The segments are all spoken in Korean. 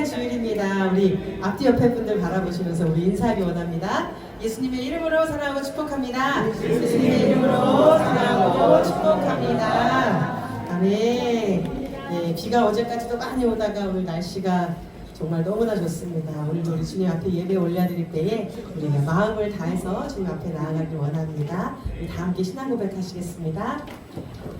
귀한 주일입니다. 우리 앞뒤 옆에 분들 바라보시면서 우리 인사하기 원합니다. 예수님의 이름으로 사랑하고 축복합니다. 예수님의 이름으로 사랑하고 축복합니다. 아멘. 예, 비가 어제까지도 많이 오다가 오늘 날씨가 정말 너무나 좋습니다. 오늘도 우리 주님 앞에 예배 올려드릴 때에 우리가 마음을 다해서 주님 앞에 나아가길 원합니다. 우리 다 함께 신앙 고백하시겠습니다.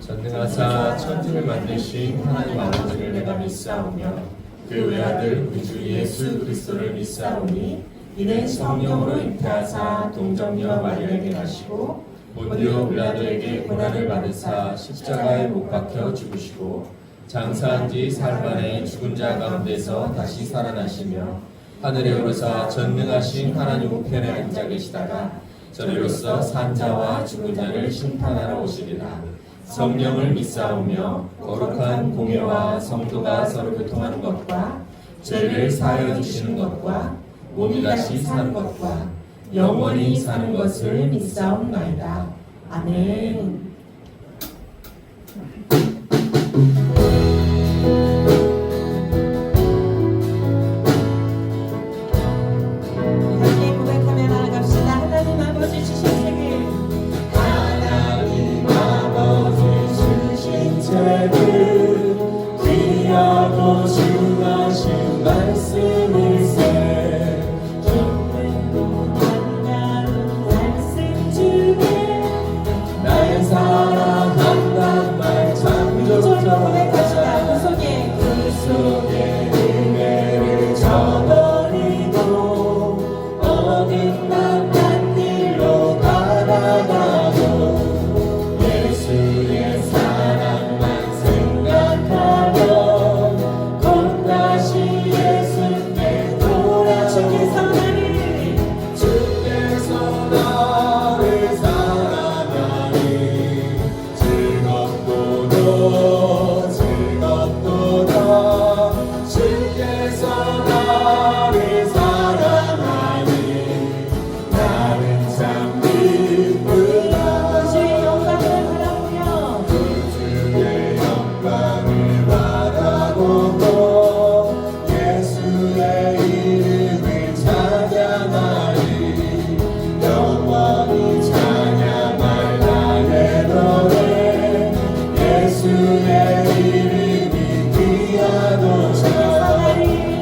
전능하사 천지를 만드신 하나님 아버지를 내가 믿사오며 그 외아들 우리 주 예수 그리스도를 믿사오니 이는 성령으로 잉태하사 동정녀 마리아에게 나시고 본디오 빌라도에게 고난을 받으사 십자가에 못 박혀 죽으시고 장사한 지 사흘 만에 죽은 자 가운데서 다시 살아나시며 하늘에 오르사 전능하신 하나님 우편에 앉아 계시다가 저리로서 산 자와 죽은 자를 심판하러 오시리라. 성령을 믿사오며 거룩한 공예와 성도가 서로 교통하는 것과 죄를 사하여 주시는 것과 몸이 다시 사는 것과 영원히 사는 것을 믿사옵나이다. 아멘. 함께 고백하며 나아갑시다. 하나님 아버지 주신 책을 하나님 아버지 주신 책을 귀하고 중하신 말씀일세 기쁨도 반가운 말씀 중에 나의 사랑한단 말 참 이절로 좋다. 고백합시다. 그 속에 그 속에 은혜를 저버리고 어딘 만난 길로 가다가도 예수의 사랑만 생각하면 곧 다시 예수께 주께서 나를 사랑하니 즐겁도다 주께서 나를 사랑하니 나는 참 기쁘다. 주의 영광을 바라보며 주의 영광을 바라보고 예수의 이름을 찬양하리. 영원히 찬양할 나의 노래 예수의 이름이 귀하도다.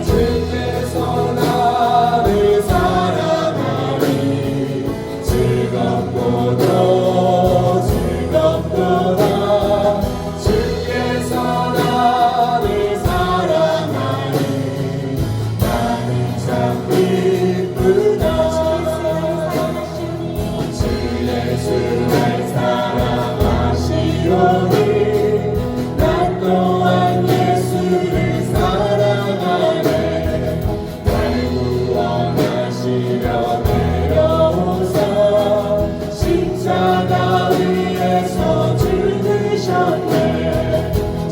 주께서 나를 사랑하니 즐겁도다 주께서 나를 사랑하니 나는 참 기쁘다. 주 예수 날 사랑하시오니 난 또한 예수를 사랑하네. 날 구원하시려 내려오사 십자가 위에서 죽으셨네.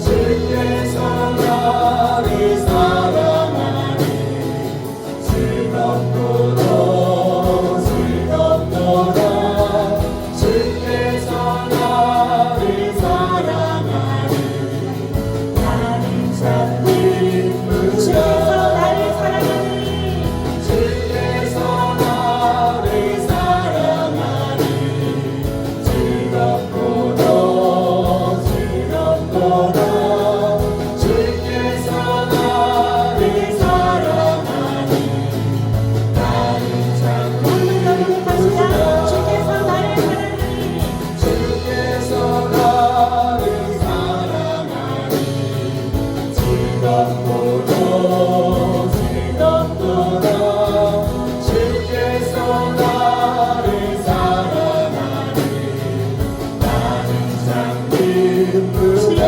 주께서 나를 사랑하니 즐겁도다 주께서 나를 사랑하니 나는 참 기쁘다. 주께서 나를 사랑하니 즐겁도다 주께서 나를 사랑하니 나는 참 기쁘다. 주께서 나를 사랑하니 즐겁도다 주께서 나를 사랑하니 나는 참 기쁘다.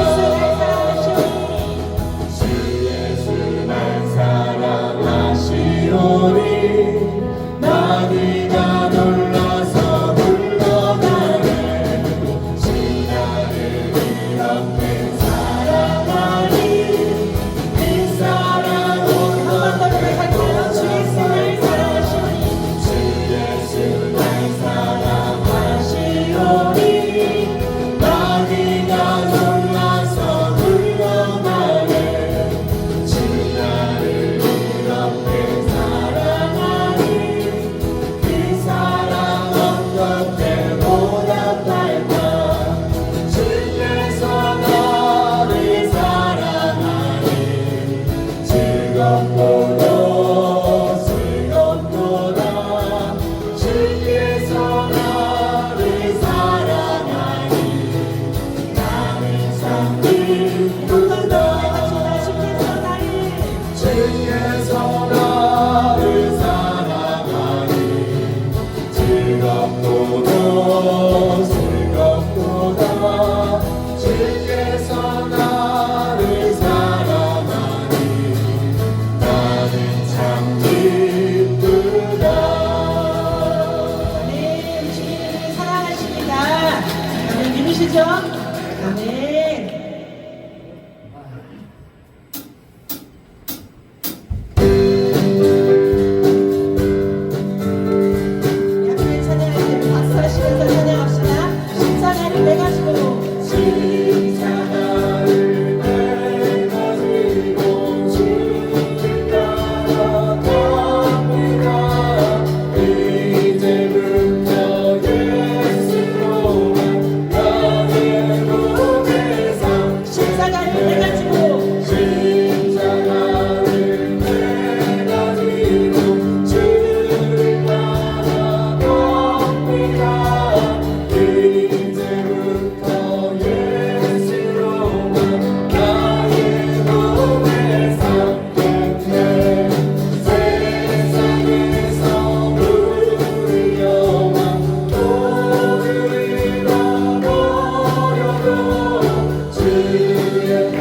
주 예수 날 사랑하시오니 나니가 놀라서 불러가네. 주 나를 이렇게 사랑하니 이 사랑 온전히 주 예수 날 사랑하시오니 나니가 놀라서 불러가네. 주 나를 십자가를 내가지고 십자가를 내가지고 주를 따라갑니다. 이제부터 예수로만 나의 몸에 삼겠네. 세상에서 불리려만 도를 잃어버려도 주의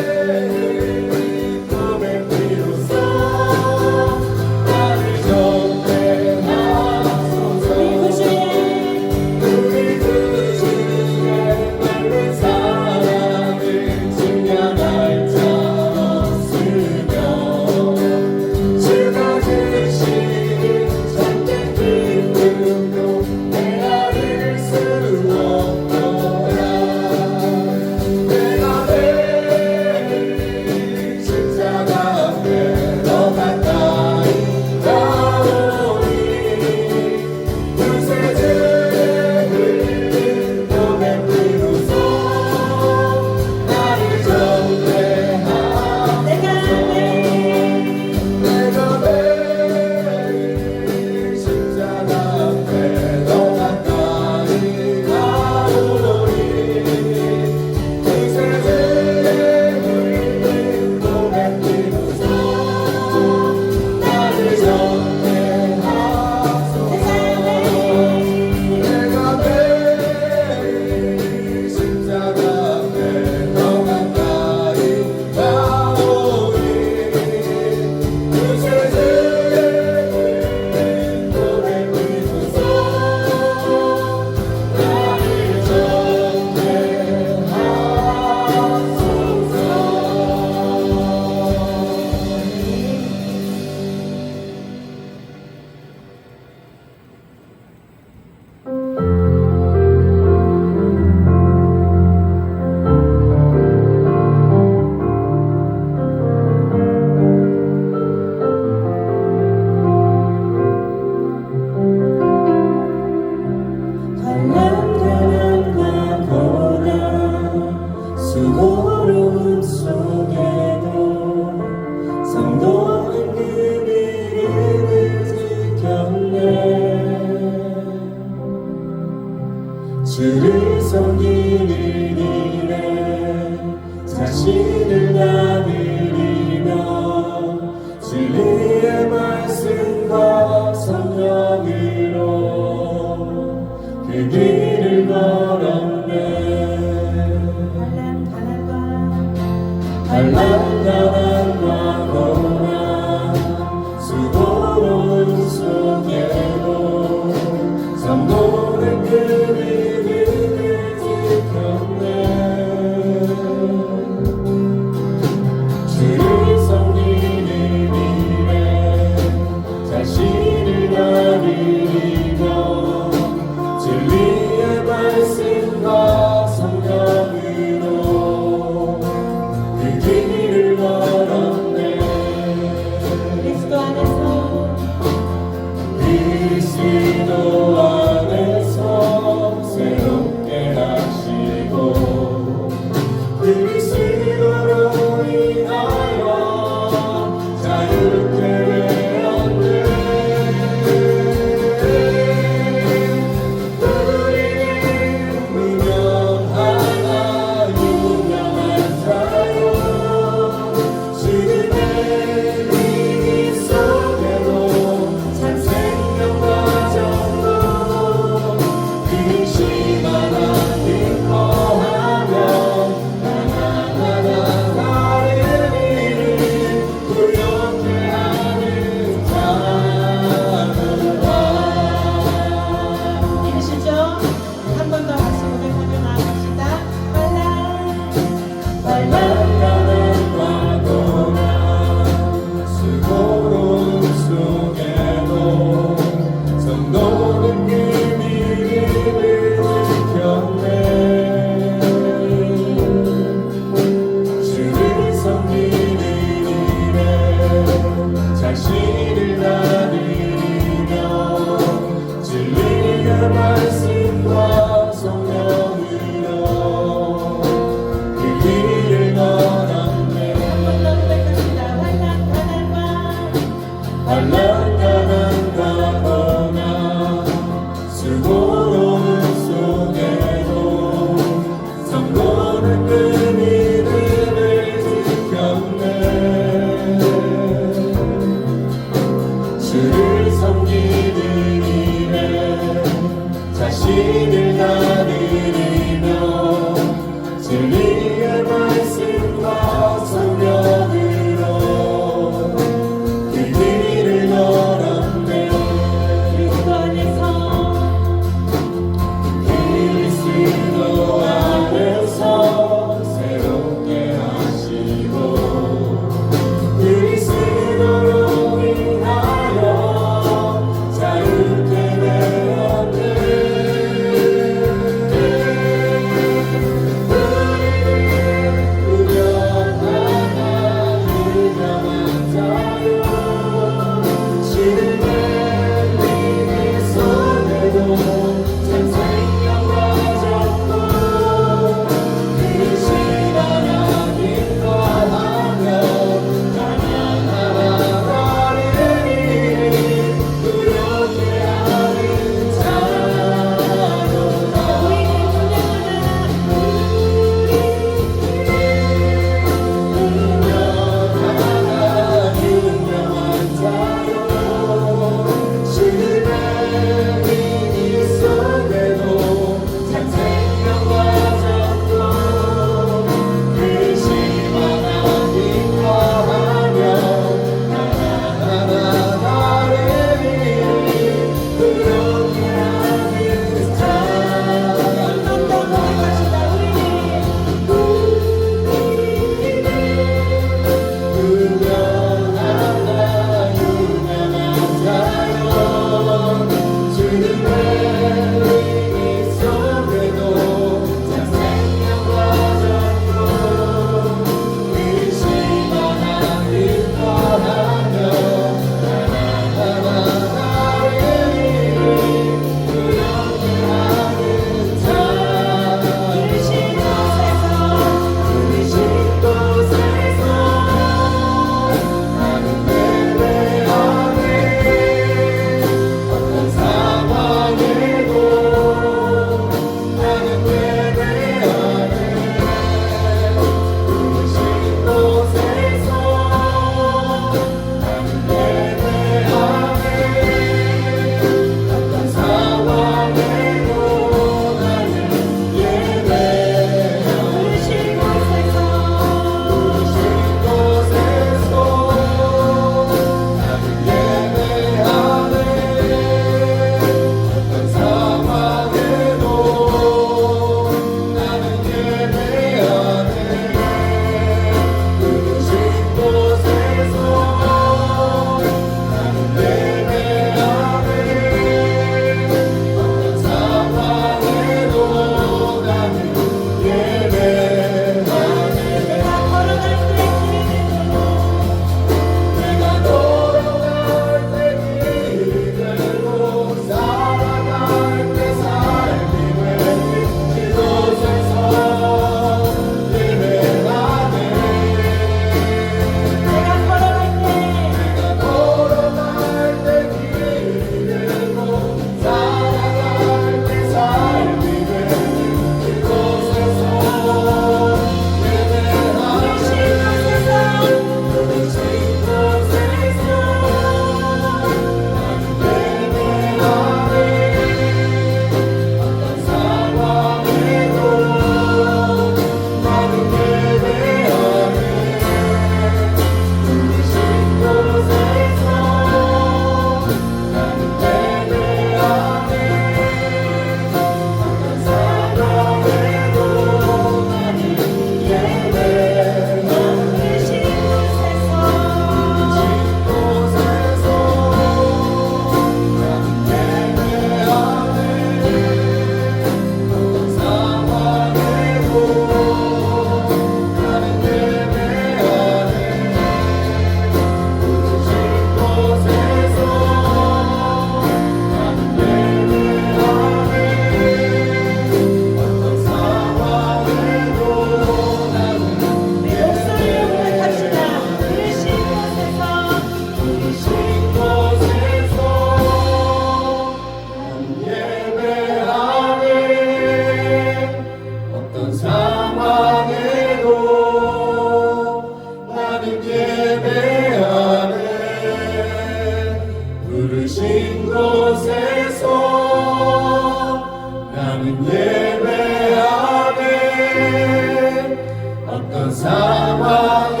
어떤 상황에도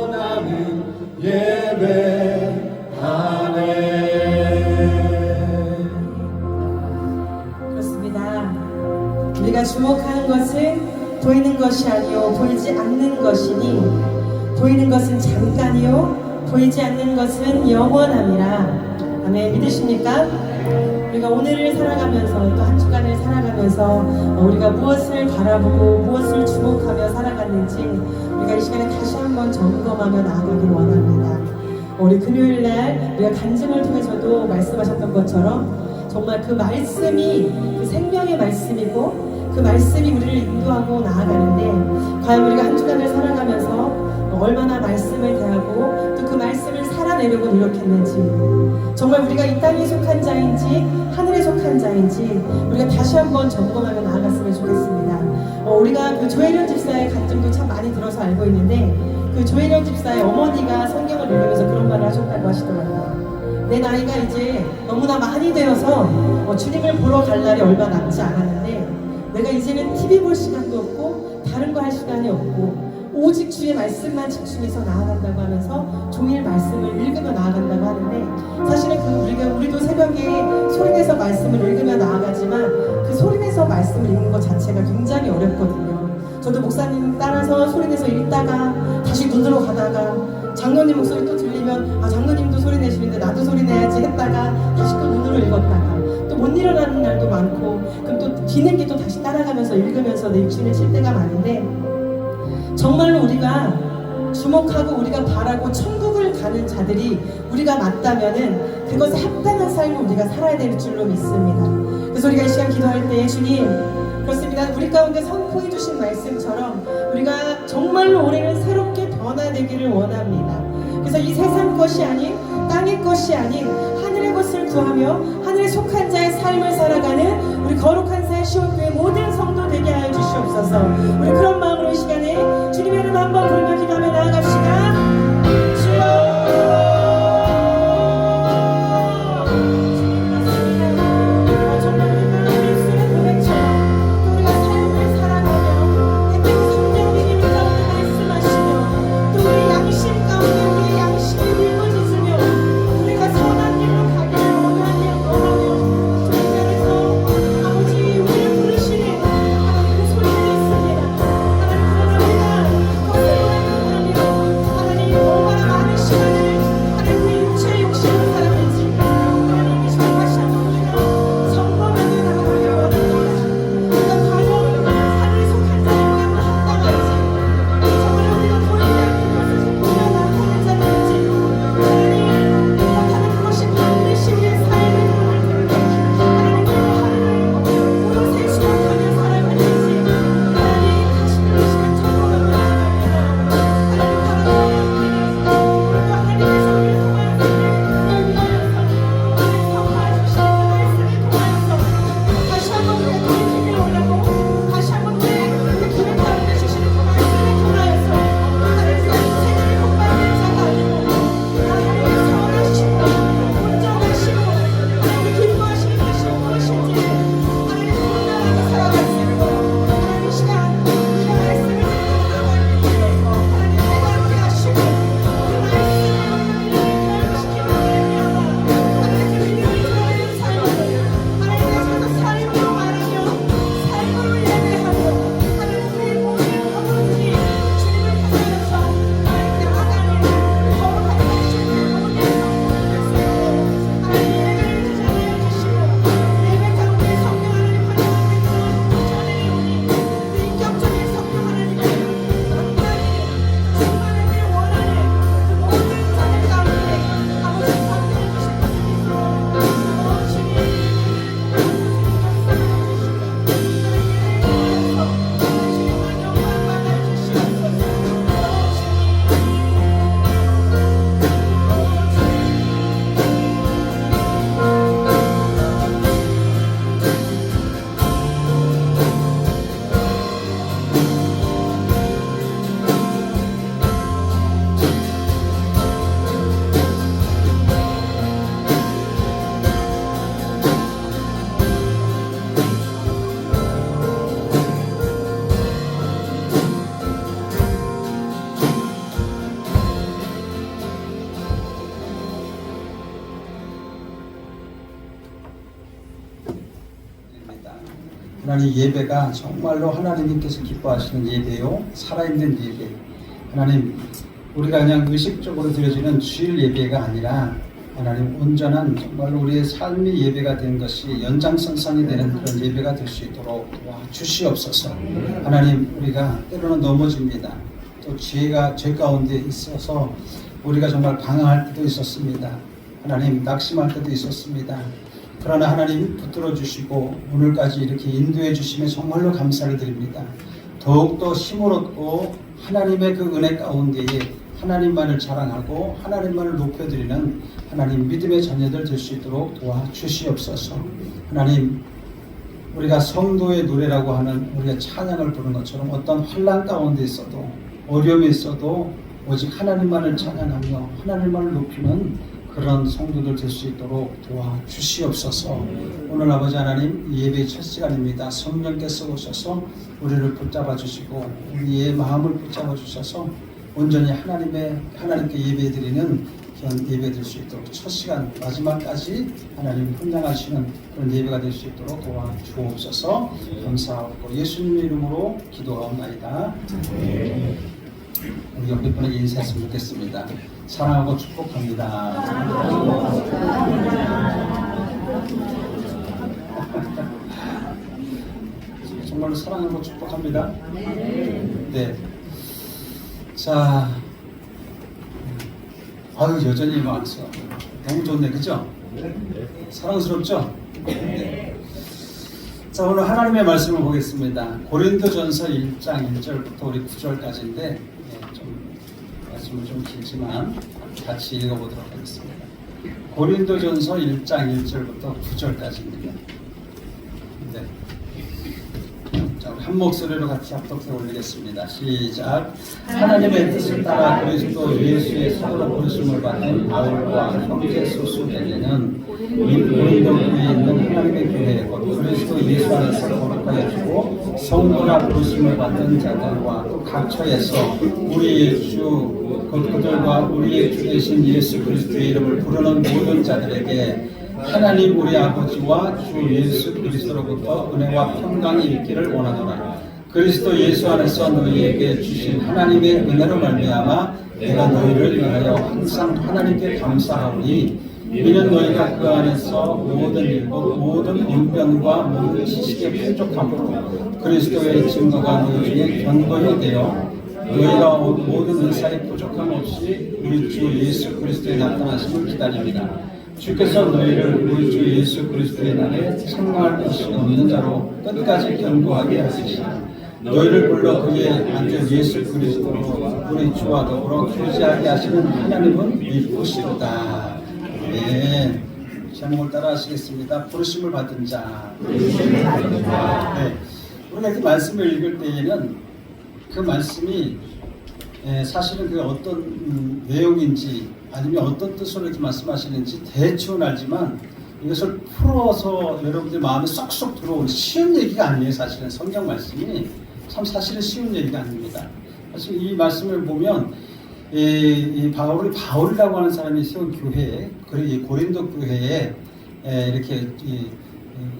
나는 예배하네. 그렇습니다. 우리가 주목하는 것은 보이는 것이 아니요 보이지 않는 것이니 보이는 것은 잠깐이요 보이지 않는 것은 영원함이라. 아멘. 믿으십니까? 우리가 오늘을 살아가면서 또 한 주간을 살아가면서 우리가 무엇을 바라보고 무엇을 주목하며 살아갔는지 우리가 이 시간에 다시 한번 점검하며 나아가길 원합니다. 우리 금요일날 우리가 간증을 통해서도 말씀하셨던 것처럼 정말 그 말씀이 그 생명의 말씀이고 그 말씀이 우리를 인도하고 나아가는데 과연 우리가 한 주간을 살아가면서 얼마나 말씀을 대하고 또 그 말씀을 살아내려고 노력했는지 정말 우리가 이 땅에 속한 자인지 하늘에 속한 자인지 우리가 다시 한번 점검하며 나아갔으면 좋겠습니다. 우리가 그 조혜련 집사의 간증도 참 많이 들어서 알고 있는데 그 조혜련 집사의 어머니가 성경을 읽으면서 그런 말을 하셨다고 하시더라고요. 내 나이가 이제 너무나 많이 되어서 주님을 보러 갈 날이 얼마 남지 않았는데 내가 이제는 TV 볼 시간도 없고 다른 거 할 시간이 없고 오직 주의 말씀만 집중해서 나아간다고 하면서 종일 말씀을 읽으며 나아간다고 하는데 사실은 우리도 새벽에 소리내서 말씀을 읽으며 나아가지만 그 소리내서 말씀을 읽는 것 자체가 굉장히 어렵거든요. 저도 목사님 따라서 소리내서 읽다가 다시 눈으로 가다가 장로님 목소리 또 들리면 장로님도 소리 내시는데 나도 소리 내야지 했다가 다시 또 눈으로 읽었다가 또 못 일어나는 날도 많고 그럼 또 뒤늦게 또 다시 따라가면서 읽으면서 내 육신을 칠 때가 많은데 정말로 우리가 주목하고 우리가 바라고 천국을 가는 자들이 우리가 맞다면은 그것에 합당한 삶을 우리가 살아야 될 줄로 믿습니다. 그래서 우리가 이 시간 기도할 때 주님 그렇습니다. 우리 가운데 선포해 주신 말씀처럼 우리가 정말로 올해는 새롭게 변화되기를 원합니다. 그래서 이 세상 것이 아닌 땅의 것이 아닌 하늘의 것을 구하며 하늘에 속한 자의 삶을 살아가는 우리 거룩한 새 시온교회 모든 성도 되게 하여 주시옵소서. 우리 그런 마음으로 이 시간에 주님의 이름 한번 부르며 기도하며 나아갑시다. 주여 하나님 예배가 정말로 하나님께서 기뻐하시는 예배요, 살아있는 예배. 하나님, 우리가 그냥 의식적으로 드려지는 주일 예배가 아니라 하나님 온전한 정말로 우리의 삶의 예배가 된 것이 연장선상이 되는 그런 예배가 될 수 있도록 도와주시옵소서. 하나님, 우리가 때로는 넘어집니다. 또 죄 가운데 있어서 우리가 정말 방황할 때도 있었습니다. 하나님, 낙심할 때도 있었습니다. 그러나 하나님 붙들어 주시고 오늘까지 이렇게 인도해 주심에 정말로 감사를 드립니다. 더욱더 힘을 얻고 하나님의 그 은혜 가운데에 하나님만을 자랑하고 하나님만을 높여드리는 하나님 믿음의 자녀들 될 수 있도록 도와주시옵소서. 하나님, 우리가 성도의 노래라고 하는 우리가 찬양을 부르는 것처럼 어떤 환난 가운데 있어도 어려움이 있어도 오직 하나님만을 찬양하며 하나님만을 높이는 그런 성도들 될 수 있도록 도와주시옵소서. 오늘 아버지 하나님, 예배의 첫 시간입니다. 성령께서 오셔서 우리를 붙잡아 주시고 우리의 마음을 붙잡아 주셔서 온전히 하나님께 예배드리는 그런 예배 될 수 있도록 첫 시간 마지막까지 하나님 훈장하시는 그런 예배가 될 수 있도록 도와주옵소서. 감사하고 예수님의 이름으로 기도하옵나이다. 우리 옆에 분에게 인사했으면 좋겠습니다. 사랑하고 축복합니다. 정말로 사랑하고 축복합니다. 네. 자, 아유, 여전히 많죠. 너무 좋네, 그죠? 사랑스럽죠? 네. 자, 오늘 하나님의 말씀을 보겠습니다. 고린도전서 1장 1절부터 우리 9절까지인데 좀 말씀은 좀 길지만 같이 읽어보도록 하겠습니다. 고린도전서 1장 1절부터 9절까지입니다. 네. 자, 우리 한 목소리로 같이 합독해 올리겠습니다. 시작. 하나님의 뜻을 따라 그리스도 예수의 사도로 부르심을 받은 바울과 형제 소수에게는 고린도 교회에 있는 하나님의 교회 곧 그리스도 예수 안에서 거룩하여 주고 성도라 부르심을 받은 자들과 또 각처에서 우리의 주 곧 그들과 우리의 주 되신 예수 그리스도의 이름을 부르는 모든 자들에게 하나님 우리 아버지와 주 예수 그리스도로부터 은혜와 평강이 있기를 원하노라. 그리스도 예수 안에서 너희에게 주신 하나님의 은혜로 말미암아 내가 너희를 위하여 항상 하나님께 감사하오니 이는 너희가 그 안에서 모든 일곱 모든 인변과 모든 지식의 풍족함으로 그리스도의 증거가 너희 중에 견고히 되어 너희가 모든 은사에 부족함 없이 우리 주 예수 그리스도의 나타나심을 기다립니다. 주께서 너희를 우리 주 예수 그리스도의 날에 책망할 것이 없는 자로 끝까지 견고하게 하시시라. 너희를 불러 그의 안주 예수 그리스도로 우리 주와 더불어 교제하게 하시는 하나님은 이쁘시로다. 네, 제목을 따라 하시겠습니다. 부르심을 받은 자. 네, 우리가 이 말씀을 읽을 때에는 그 말씀이 사실은 그 어떤 내용인지 아니면 어떤 뜻으로 이렇게 말씀하시는지 대충은 알지만 이것을 풀어서 여러분들 마음에 쏙쏙 들어오는 쉬운 얘기가 아니에요. 사실은 성경 말씀이 참 사실은 쉬운 얘기가 아닙니다. 사실 이 말씀을 보면 이 바울이라고 하는 사람이 세운 교회, 그리고 이 고린도 교회에 이렇게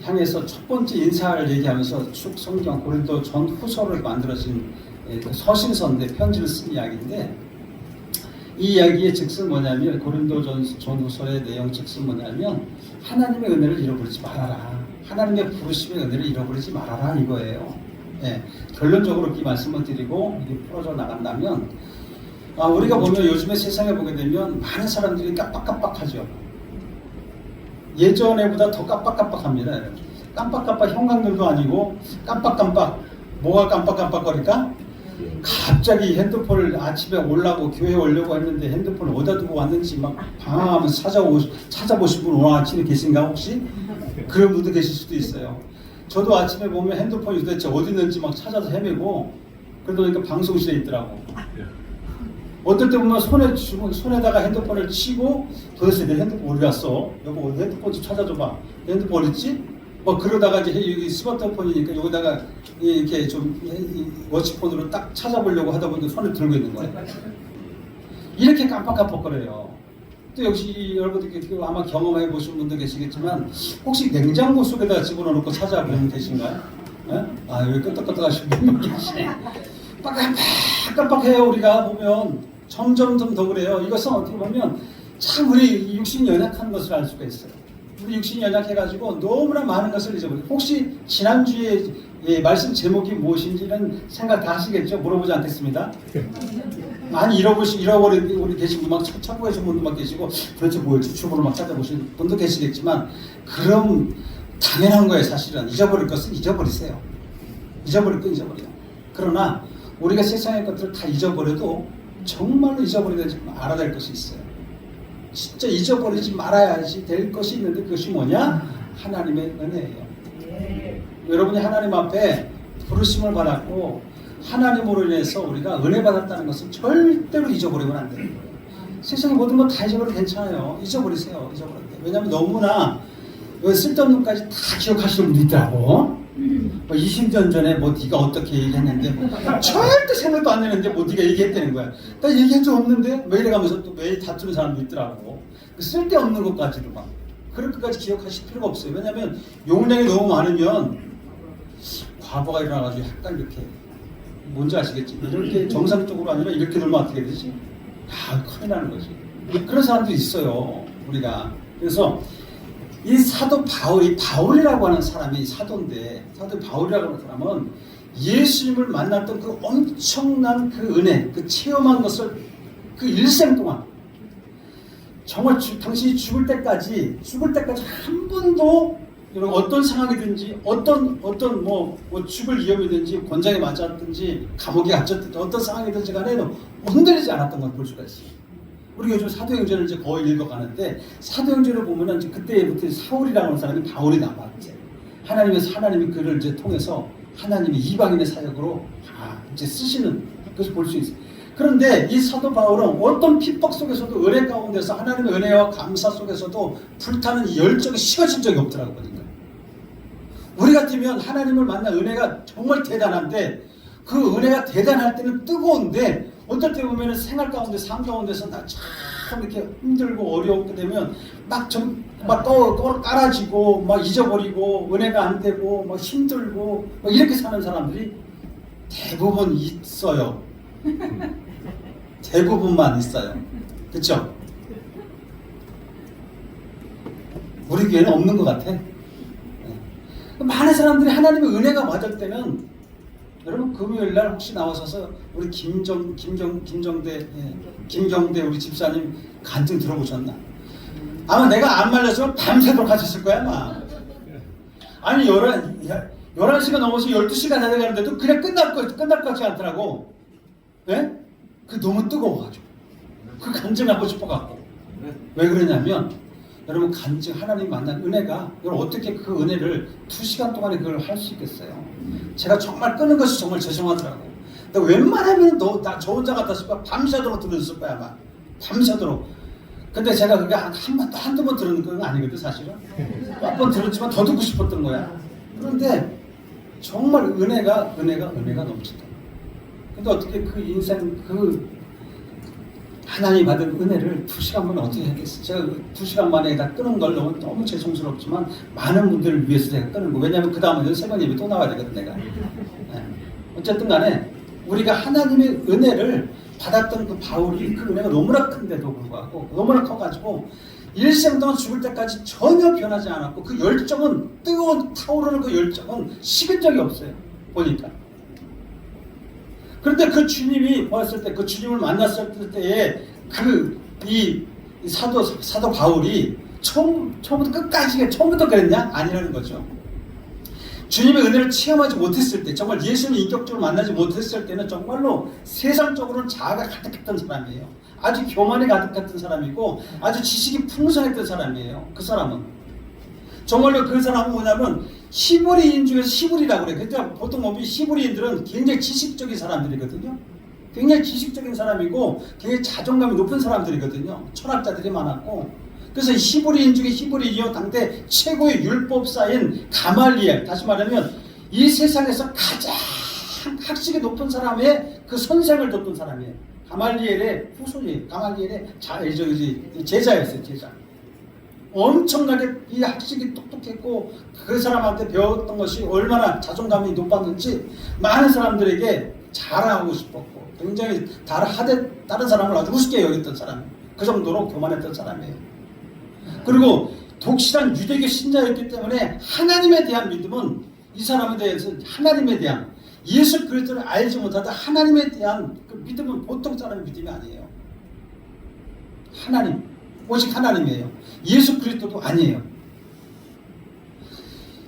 향해서 첫 번째 인사를 얘기하면서 쭉 성경 고린도 전 후서로 만들어진 서신서인데 편지를 쓴 이야기인데 이 이야기의 즉슨 뭐냐면 고린도 전후서의 내용 즉슨 뭐냐면 하나님의 은혜를 잃어버리지 말아라. 하나님의 부르심의 은혜를 잃어버리지 말아라 이거예요. 결론적으로 이렇게 말씀을 드리고 이게 풀어져 나간다면 우리가 보면 요즘에 세상에 보게 되면 많은 사람들이 깜빡깜빡하죠. 예전에보다 더 깜빡깜빡합니다. 깜빡깜빡 형광등도 아니고 깜빡깜빡 뭐가 깜빡깜빡거릴까? 갑자기 핸드폰을 아침에 오려고 교회 오려고 했는데 핸드폰을 어디다 두고 왔는지 막 방황하면서 찾아보신 분 오늘 아침에 계신가 혹시? 그런 분도 계실 수도 있어요. 저도 아침에 보면 핸드폰이 도대체 어디 있는지 막 찾아서 헤매고 그러다 보니까 방송실에 있더라고. 어떨 때 보면 손에다가 핸드폰을 치고 도대체 내 핸드폰 어디 갔어? 여보 핸드폰 좀 찾아줘봐. 내 핸드폰 어디 있지? 뭐 그러다가 이제 여기 스마트폰이니까 여기다가 이렇게 좀 워치폰으로 딱 찾아보려고 하다 보니까 손을 들고 있는 거예요. 이렇게 깜빡깜빡거려요. 또 역시 여러분들 아마 경험해 보신 분도 계시겠지만 혹시 냉장고 속에다 집어넣고 찾아보는 계신가요? 아, 여기 끄떡끄떡 하시는 분 계시네. 깜빡깜빡해요. 우리가 보면 점점 더 그래요. 이것은 어떻게 보면 참 우리 육신이 연약한 것을 알 수가 있어요. 우리 육신이 연약해가지고 너무나 많은 것을 잊어버려요. 혹시 지난주에 말씀 제목이 무엇인지는 생각 다 하시겠죠? 물어보지 않겠습니다. 많이 잃어버린 우리 계신 분, 막 찾고 계신 분도 막 계시고, 도대체 뭐였지? 유튜브로 막 찾아보신 분도 계시겠지만, 그럼 당연한 거예요, 사실은. 잊어버릴 것은 잊어버리세요. 잊어버릴 건 잊어버려요. 그러나, 우리가 세상의 것들을 다 잊어버려도, 정말로 잊어버리지 말아야 될 것이 있어요. 진짜 잊어버리지 말아야지 될 것이 있는데, 그것이 뭐냐? 하나님의 은혜예요. 여러분이 하나님 앞에 부르심을 받았고, 하나님으로 인해서 우리가 은혜 받았다는 것은 절대로 잊어버리면 안 되는 거예요. 세상에 모든 거 다 잊어버려도 괜찮아요. 잊어버리세요. 잊어버려도. 왜냐하면 너무나 쓸데없는 것까지 다 기억하시는 분이 있더라고. 20년 전에 뭐 네가 어떻게 얘기했는데 뭐 절대 생각도 안 나는데 뭐 네가 얘기했다는 거야. 나 얘기한 적 없는데 왜 이래가면서 또 매일 다투는 사람도 있더라고. 쓸데없는 것까지도 막 그럴 것까지 기억하실 필요가 없어요. 왜냐하면 용량이 너무 많으면 과거가 일어나가지고 약간 이렇게 뭔지 아시겠지? 이렇게 정상적으로 아니라 이렇게 놀면 어떻게 되지? 큰일 나는 거지. 그런 사람도 있어요, 우리가. 그래서 이 사도 바울이라고 하는 사람이 사도인데, 사도 바울이라고 하는 사람은 예수님을 만났던 그 엄청난 그 은혜, 그 체험한 것을 그 일생 동안 정말 당신이 죽을 때까지 한 번도 어떤 상황이든지 어떤 뭐 죽을 위험이든지 권장에 맞았든지 감옥에 갇혔든지 어떤 상황이든지 간에 흔들리지 않았던 걸 볼 수가 있어요. 우리 요즘 사도행전을 이제 거의 읽어가는데 사도행전을 보면은 이제 그때부터 사울이라고 하는 사람이 바울이 나왔지. 하나님이 그를 이제 통해서 하나님의 이방인의 사역으로 이제 쓰시는 것을 볼 수 있어요. 그런데 이 사도 바울은 어떤 핍박 속에서도 은혜 가운데서 하나님의 은혜와 감사 속에서도 불타는 이 열정이 식어진 적이 없더라고 보니까. 우리 같으면 하나님을 만난 은혜가 정말 대단한데 그 은혜가 대단할 때는 뜨거운데 어떨 때 보면 생활 가운데 삶 가운데서 나 참 이렇게 힘들고 어려웠게 되면 막 깔아지고 막 잊어버리고 은혜가 안 되고 막 힘들고 막 이렇게 사는 사람들이 대부분 있어요. 대부분만 있어요. 그렇죠? 우리 교회는 없는 것 같아. 많은 사람들이 하나님의 은혜가 받을 때는 여러분 금요일날 혹시 나와서서 우리 김경대 우리 집사님 간증 들어보셨나? 아마 내가 안 말렸으면 밤새도록 하셨을 거야 아마. 아니 11시가 넘어서 12시가 다 돼가는데도 그냥 끝날 것 같지 않더라고. 예? 그 너무 뜨거워가지고 그 간증하고 싶어갖고. 왜 그러냐면 여러분 간증 하나님 만난 은혜가 여러분 어떻게 그 은혜를 2시간 동안에 그걸 할 수 있겠어요? 제가 정말 끄는 것이 정말 죄송하더라고. 근데 웬만하면 저 혼자 같았을 거야. 밤새도록 들었을 거야 아마. 밤새도록. 근데 제가 그게 한두 번 들은 건 아니거든 사실은. 몇 번 들었지만 더 듣고 싶었던 거야. 그런데 정말 은혜가 넘치더라고. 근데 어떻게 그 인생 하나님 받은 은혜를 2시간 만에 어떻게 하겠어요? 제가 2시간 만에 다 끄는 걸 너무 죄송스럽지만 많은 분들을 위해서 제가 끄는 거. 왜냐하면 그 다음에 3번 예배 또 나와야 되거든 내가. 네. 어쨌든 간에 우리가 하나님의 은혜를 받았던 그 바울이 그 은혜가 너무나 큰데도 불구하고 너무나 커가지고 일생 동안 죽을 때까지 전혀 변하지 않았고 그 열정은 뜨거운 타오르는 그 열정은 식은 적이 없어요. 보니까. 그런데 그 주님이 보았을 때, 그 주님을 만났을 때에 이 사도 바울이 처음부터 그랬냐? 아니라는 거죠. 주님의 은혜를 체험하지 못했을 때, 정말 예수님을 인격적으로 만나지 못했을 때는 정말로 세상적으로는 자아가 가득했던 사람이에요. 아주 교만이 가득했던 사람이고, 아주 지식이 풍성했던 사람이에요. 그 사람은. 정말로 그 사람은 뭐냐면 히브리인 중에서 히브리라고 그래요. 그러니까 보통 보면 히브리인들은 굉장히 지식적인 사람들이거든요. 굉장히 지식적인 사람이고 굉장히 자존감이 높은 사람들이거든요. 철학자들이 많았고. 그래서 히브리인 중에 히브리인이요. 당대 최고의 율법사인 가말리엘, 다시 말하면 이 세상에서 가장 학식이 높은 사람의 그 선생을 뒀던 사람이에요. 가말리엘의 후손이에요. 가말리엘의 제자였어요. 제자. 엄청나게 이 학식이 똑똑했고 그 사람한테 배웠던 것이 얼마나 자존감이 높았는지 많은 사람들에게 자랑하고 싶었고 굉장히 다른 사람을 아주 우습게 여겼던 사람, 그 정도로 교만했던 사람이에요. 그리고 독실한 유대교 신자였기 때문에 하나님에 대한 믿음은 이 사람에 대해서 하나님에 대한 예수 그리스도를 알지 못하다 하나님에 대한 그 믿음은 보통 사람의 믿음이 아니에요. 하나님, 오직 하나님이에요. 예수 그리스도도 아니에요.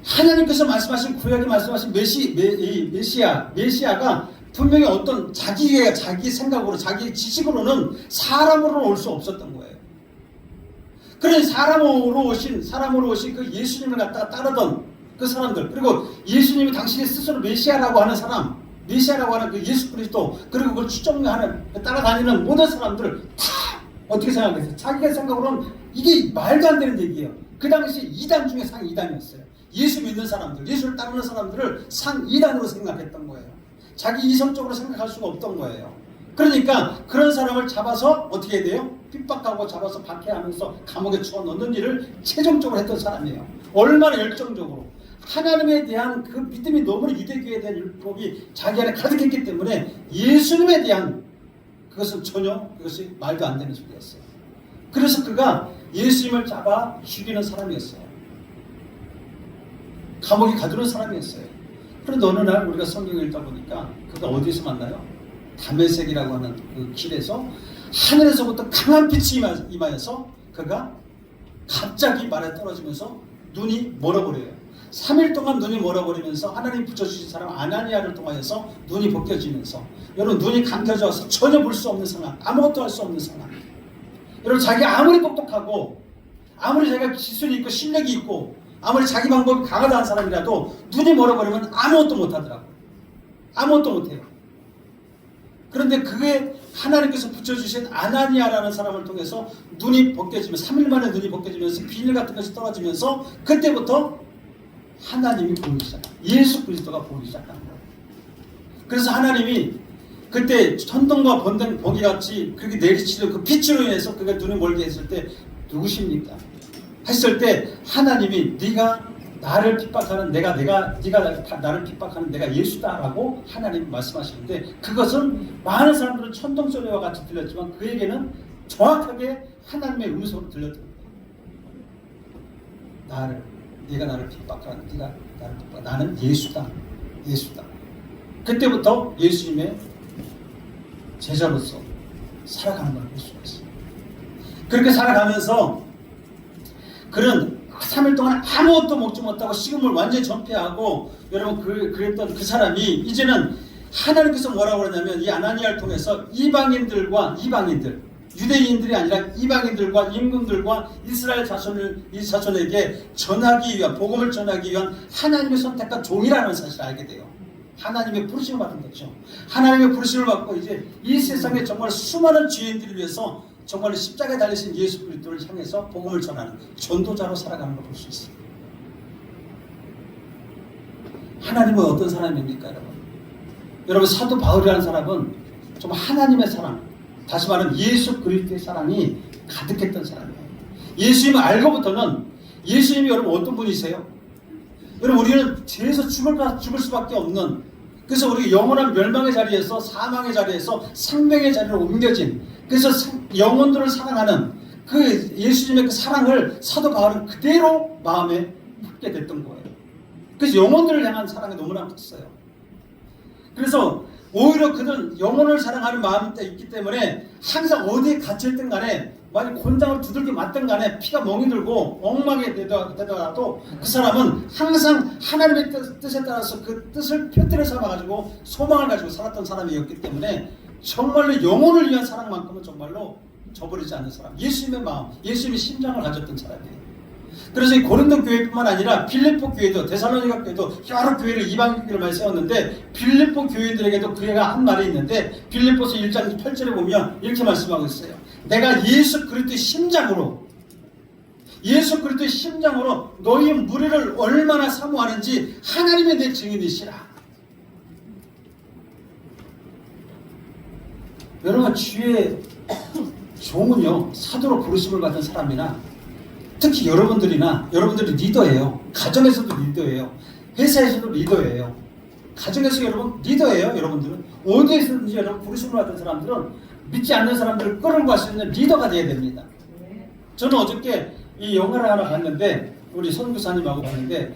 하나님께서 말씀하신 구약에 말씀하신 메시아가 분명히 어떤 자기 생각으로 자기 지식으로는 사람으로 올 수 없었던 거예요. 그런 사람으로 오신 그 예수님을 갖다가 따르던 그 사람들, 그리고 예수님이 당신이 스스로 메시아라고 하는 사람, 메시아라고 하는 그 예수 그리스도, 그리고 그걸 추종하는 따라다니는 모든 사람들 다 어떻게 생각했어요? 자기가 생각으로는 이게 말도 안 되는 얘기예요. 그 당시 2단 중에 상 2단이었어요. 예수 믿는 사람들, 예수를 따르는 사람들을 상 2단으로 생각했던 거예요. 자기 이성적으로 생각할 수가 없던 거예요. 그러니까 그런 사람을 잡아서 어떻게 해야 돼요? 핍박하고 잡아서 박해하면서 감옥에 쳐넣는 일을 최종적으로 했던 사람이에요. 얼마나 열정적으로. 하나님에 대한 그 믿음이 너무나 유대교에 대한 율법이 자기 안에 가득했기 때문에 예수님에 대한 그것은 전혀 그것이 말도 안 되는 소리였어요. 그래서 그가 예수님을 잡아 죽이는 사람이었어요. 감옥에 가두는 사람이었어요. 그런데 어느 날 우리가 성경을 읽다 보니까 그가 어디서 만나요? 다메섹이라고 하는 그 길에서 하늘에서부터 강한 빛이 임하여서 그가 갑자기 말에 떨어지면서 눈이 멀어버려요. 3일 동안 눈이 멀어버리면서 하나님 붙여주신 사람 아나니아를 통하여서 눈이 벗겨지면서 여러분 눈이 감겨져서 전혀 볼 수 없는 상황, 아무것도 할 수 없는 상황. 여러분 자기가 아무리 똑똑하고 아무리 자기가 기술이 있고 실력이 있고 아무리 자기 방법이 강하다는 사람이라도 눈이 멀어버리면 아무것도 못하더라고요. 아무것도 못해요. 그런데 그게 하나님께서 붙여주신 아나니아라는 사람을 통해서 눈이 벗겨지면서 3일 만에 눈이 벗겨지면서 비닐 같은 것이 떨어지면서 그때부터 하나님이 보이기 시작합니다. 예수 그리스도가 보이기 시작한 거예요. 그래서 하나님이 그때 천둥과 번개같이 그렇게 내리치는 그 빛으로 인해서 그가 눈을 멀게 했을 때 누구십니까? 했을 때 하나님이 네가 나를 핍박하는 네가 나를 핍박하는 내가 예수다라고 하나님이 말씀하시는데 그것은 많은 사람들은 천둥소리와 같이 들렸지만 그에게는 정확하게 하나님의 음성으로 들렸던 거예요. 네가 나를 핍박하는 네가 나를 핍박 나는 예수다. 그때부터 예수님의 제자로서 살아가는 걸 볼 수가 있어요. 그렇게 살아가면서 그는 3일 동안 아무것도 먹지 못하고 식음을 완전히 전폐하고 여러분 그랬던 그 사람이 이제는 하나님께서 뭐라고 그러냐면 이 아나니아를 통해서 이방인들 유대인들이 아니라 이방인들과 임금들과 이스라엘 자손에게 전하기 위한 복음을 전하기 위한 하나님의 선택한 종이라는 사실을 알게 돼요. 하나님의 부르심을 받은 거죠. 하나님의 부르심을 받고 이제 이 세상에 정말 수많은 죄인들을 위해서 정말 십자가에 달리신 예수 그리스도를 향해서 복음을 전하는 전도자로 살아가는 걸 볼 수 있습니다. 하나님은 어떤 사람입니까, 여러분? 여러분 사도 바울이라는 사람은 정말 하나님의 사랑, 다시 말하면 예수 그리스도의 사랑이 가득했던 사람이에요. 예수님을 알고부터는 예수님이 여러분 어떤 분이세요? 여러분 우리는 죄에서 죽을 수밖에 없는, 그래서 우리 영원한 멸망의 자리에서 사망의 자리에서 생명의 자리로 옮겨진, 그래서 영혼들을 사랑하는 그 예수님의 그 사랑을 사도 바울은 그대로 마음에 품게 됐던 거예요. 그래서 영혼들을 향한 사랑이 너무나 컸어요. 그래서 오히려 그는 영혼을 사랑하는 마음이 있기 때문에 항상 어디에 갇혀있든 간에 만약 곤장을 두들겨 맞든 간에 피가 멍이 들고 엉망이 되더라도 그 사람은 항상 하나님의 뜻에 따라서 그 뜻을 표틀에 삼아가지고 소망을 가지고 살았던 사람이었기 때문에 정말로 영혼을 위한 사랑만큼은 정말로 저버리지 않는 사람, 예수님의 마음, 예수님의 심장을 가졌던 사람이에요. 그래서 이 고린도 교회뿐만 아니라 빌립보 교회도, 데살로니가 교회도 여러 교회를 이방인 교회를 많이 세웠는데 빌립보 교회들에게도 그가 한 말이 있는데 빌립보서 1장 8절에 보면 이렇게 말씀하고 있어요. 내가 예수 그리스도의 심장으로 너희 무리를 얼마나 사모하는지 하나님의 내 증인이시라. 여러분 주의 종은요 사도로 부르심을 받은 사람이나 특히 여러분들이 리더예요. 가정에서도 리더예요. 회사에서도 리더예요. 가정에서 여러분 리더예요. 여러분들은 어디에서든지 여러분 부르심을 받은 사람들은 믿지 않는 사람들을 끌어갈 수 있는 리더가 돼야 됩니다. 저는 어저께 이 영화를 하나 봤는데 우리 선교사님하고 봤는데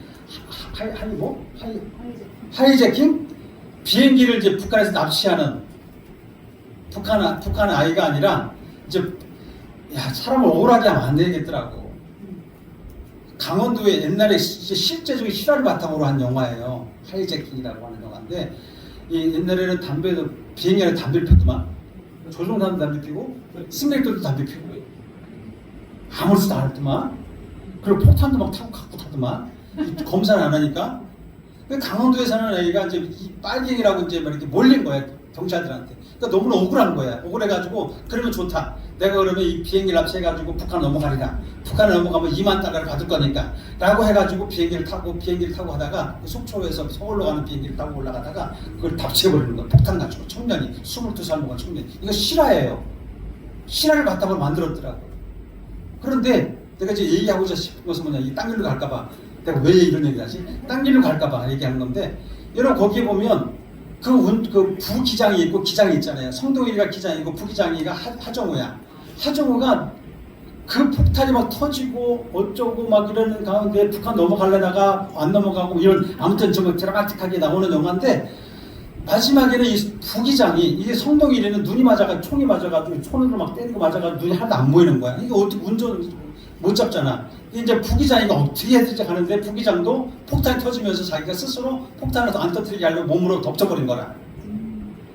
하이제킹 비행기를 이제 북한에서 납치하는 북한 아이가 아니라 이제 사람을 억울하게 하면 안 되겠더라고. 강원도에 옛날에 실제적인 실화를 바탕으로 한 영화예요. 하이제킹이라고 하는 영화인데 옛날에는 비행기 안에 담배를 폈더만 조종사도 담배 피고 승객들도 담배 피고 아무렇지도 않았더만 그리고 폭탄도 막 타고 갖고 타더만 검사를 안 하니까 강원도에 사는 애가 이제 이 빨갱이라고 이제 막 이렇게 몰린 거야 경찰들한테. 그러니까 너무 억울한 거야. 억울해가지고 그러면 좋다. 내가 그러면 이 비행기 납치해가지고 북한 넘어가리라. 북한에 넘어가면 2만 달러를 받을 거니까. 라고 해가지고 비행기를 타고 하다가 속초에서 서울로 가는 비행기를 타고 올라가다가 그걸 납치해버리는 거야. 폭탄 가지고 청년이 22살 먹은 청년. 이거 실화예요. 실화를 바탕으로 만들었더라고. 그런데 내가 이제 얘기하고자 싶은 것은 뭐냐, 이 땅 길로 갈까봐. 내가 왜 이런 얘기를 하지? 땅 길로 갈까봐 얘기하는 건데, 여러분 거기에 보면 그 부기장이 있고 기장이 있잖아요. 성동일이가 기장이고 부기장이가 하정우야. 하정우가 그 폭탄이 막 터지고 어쩌고 막 이러는 가운데 북한 넘어가려다가 안 넘어가고 이런 아무튼 좀 드라마틱하게 나오는 영화인데, 마지막에는 이 부기장이 이게 성동일이는 눈이 맞아가지고 총이 맞아가지고 손으로 막 때리고 맞아가지고 눈이 하나도 안 보이는 거야. 이게 어떻게 운전 못 잡잖아. 이제 부기장이가 어떻게 해야 될지 가는데 부기장도 폭탄이 터지면서 자기가 스스로 폭탄을 안 터뜨리게 하려고 몸으로 덮쳐버린 거라.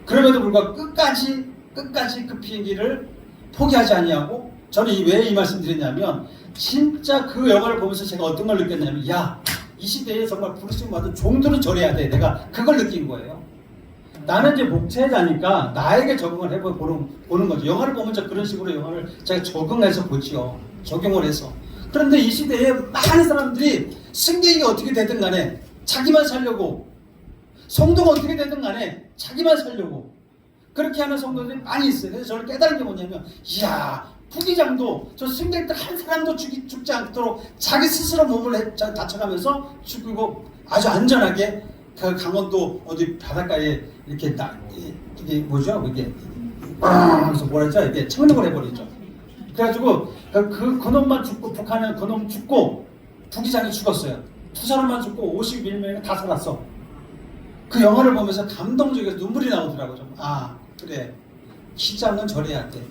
그럼에도 불구하고 끝까지 그 비행기를 포기하지 아니하고, 저는 왜 이 말씀 드렸냐면 진짜 그 영화를 보면서 제가 어떤 걸 느꼈냐면, 이 시대에 정말 부르심 받은 종들은 저래야 돼. 내가 그걸 느낀 거예요. 나는 이제 목회자니까 나에게 적응을 해보는 거죠. 영화를 보면 그런 식으로 영화를 제가 적응해서 보지요. 적용을 해서. 그런데 이 시대에 많은 사람들이 승객이 어떻게 되든 간에 자기만 살려고, 성도가 어떻게 되든 간에 자기만 살려고 그렇게 하는 성도들이 많이 있어요. 그래서 저는 깨달은 게 뭐냐면, 부기장도 저 승객들 한 사람도 죽지 않도록 자기 스스로 몸을 다쳐가면서 죽이고 아주 안전하게 그 강원도 어디 바닷가에 이렇게 이게 뭐죠? 이게 그래서 뭐라 했죠? 이게 착륙을 해버리죠. 그래가지고 그놈만 죽고 북한은 그놈 죽고 부기장이 죽었어요. 두 사람만 죽고 51명이 다 살았어. 그 영화를 보면서 감동적이어서 눈물이 나오더라고요. 그래, 기장은 저래야 돼.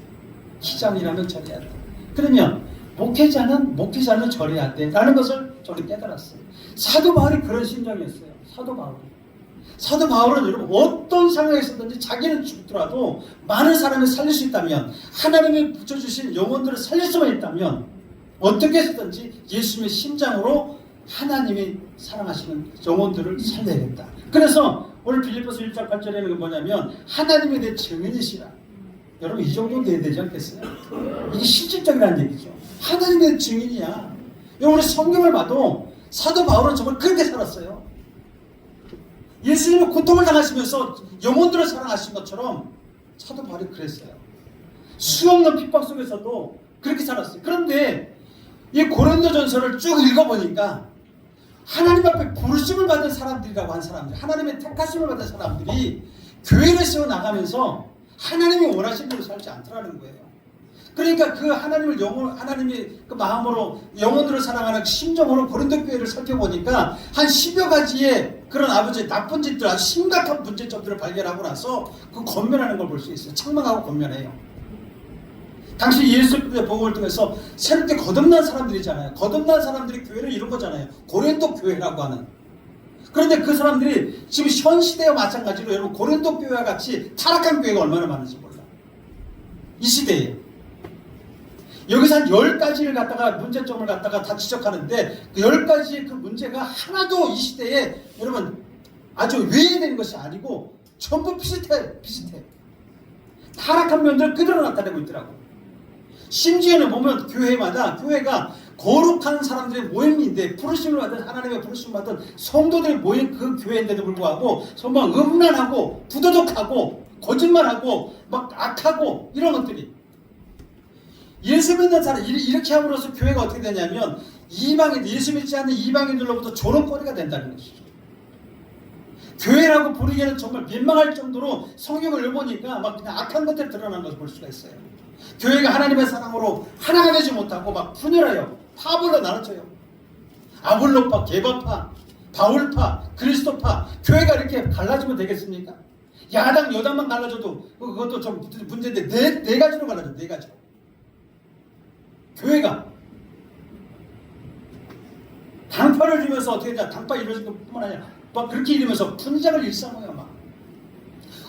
기장이라면 저래야 돼. 그러면 목회자는 저래야 돼 라는 것을 저는 깨달았어요. 사도 바울이 그런 심정이었어요. 사도 바울은 여러분 어떤 상황에서든지 자기는 죽더라도 많은 사람을 살릴 수 있다면, 하나님이 붙여주신 영혼들을 살릴 수만 있다면 어떻게 해서든지 예수님의 심장으로 하나님이 사랑하시는 영혼들을 살려야겠다. 그래서 오늘 빌립보서 1장 8절에는 게 뭐냐면, 하나님에 대해 증인이시라. 여러분 이 정도는 돼야 되지 않겠어요? 이게 실질적이라는 얘기죠. 하나님에 대해 증인이야. 여러분 우리 성경을 봐도 사도 바울은 정말 그렇게 살았어요. 예수님은 고통을 당하시면서 영혼들을 사랑하신 것처럼 사도 바울이 그랬어요. 수없는 핍박 속에서도 그렇게 살았어요. 그런데 이 고린도전서를 쭉 읽어보니까 하나님 앞에 부르심을 받은 사람들이라고 한 사람들, 하나님의 택하심을 받은 사람들이 교회를 세워나가면서 하나님이 원하시는 대로 살지 않더라는 거예요. 그러니까 그 하나님이 그 마음으로 영혼들을 사랑하는 심정으로 고린도 교회를 살펴보니까 한 10여 가지의 그런 아버지의 나쁜 짓들, 아주 심각한 문제점들을 발견하고 나서 그 건면하는 걸 볼 수 있어요. 책망하고 건면해요. 당시 예수 그리스도의 복음을 통해서 새롭게 거듭난 사람들이잖아요. 거듭난 사람들이 교회를 이룬 거잖아요. 고린도 교회라고 하는. 그런데 그 사람들이 지금 현 시대와 마찬가지로 여러분 고린도 교회와 같이 타락한 교회가 얼마나 많은지 몰라. 이 시대에. 여기서 한 10가지를 갖다가 문제점을 갖다가 다 지적하는데 그 10가지의 그 문제가 하나도 이 시대에 여러분 아주 외회되는 것이 아니고 전부 비슷해. 타락한 면들을 그대로 나타내고 있더라고. 심지어는 보면 교회가 거룩한 사람들의 모임인데, 부르심을 받은 하나님의 부르심을 받은 성도들의 모임 그 교회인데도 불구하고 정말 음란하고 부도덕하고 거짓말하고 막 악하고 이런 것들이, 예수 믿는 사람 이렇게 함으로써 교회가 어떻게 되냐면 이방인, 예수 믿지 않는 이방인들로부터 조롱거리가 된다는 것이죠. 교회라고 부르기에는 정말 민망할 정도로 성경을 읽어보니까 막 그냥 악한 것들이 드러난 것을 볼 수가 있어요. 교회가 하나님의 사랑으로 하나가 되지 못하고 막 분열해요. 파벌로 나눠져요. 아볼로파, 게바파, 바울파, 그리스도파. 교회가 이렇게 갈라지면 되겠습니까? 야당, 여당만 갈라져도 그것도 좀 문제인데 네 가지로 갈라져. 네 가지로. 교회가 당파를 이루면서 어떻게 되냐? 당파 이루어진 것뿐만 아니라 막 그렇게 이루면서 분쟁을 일삼아요. 막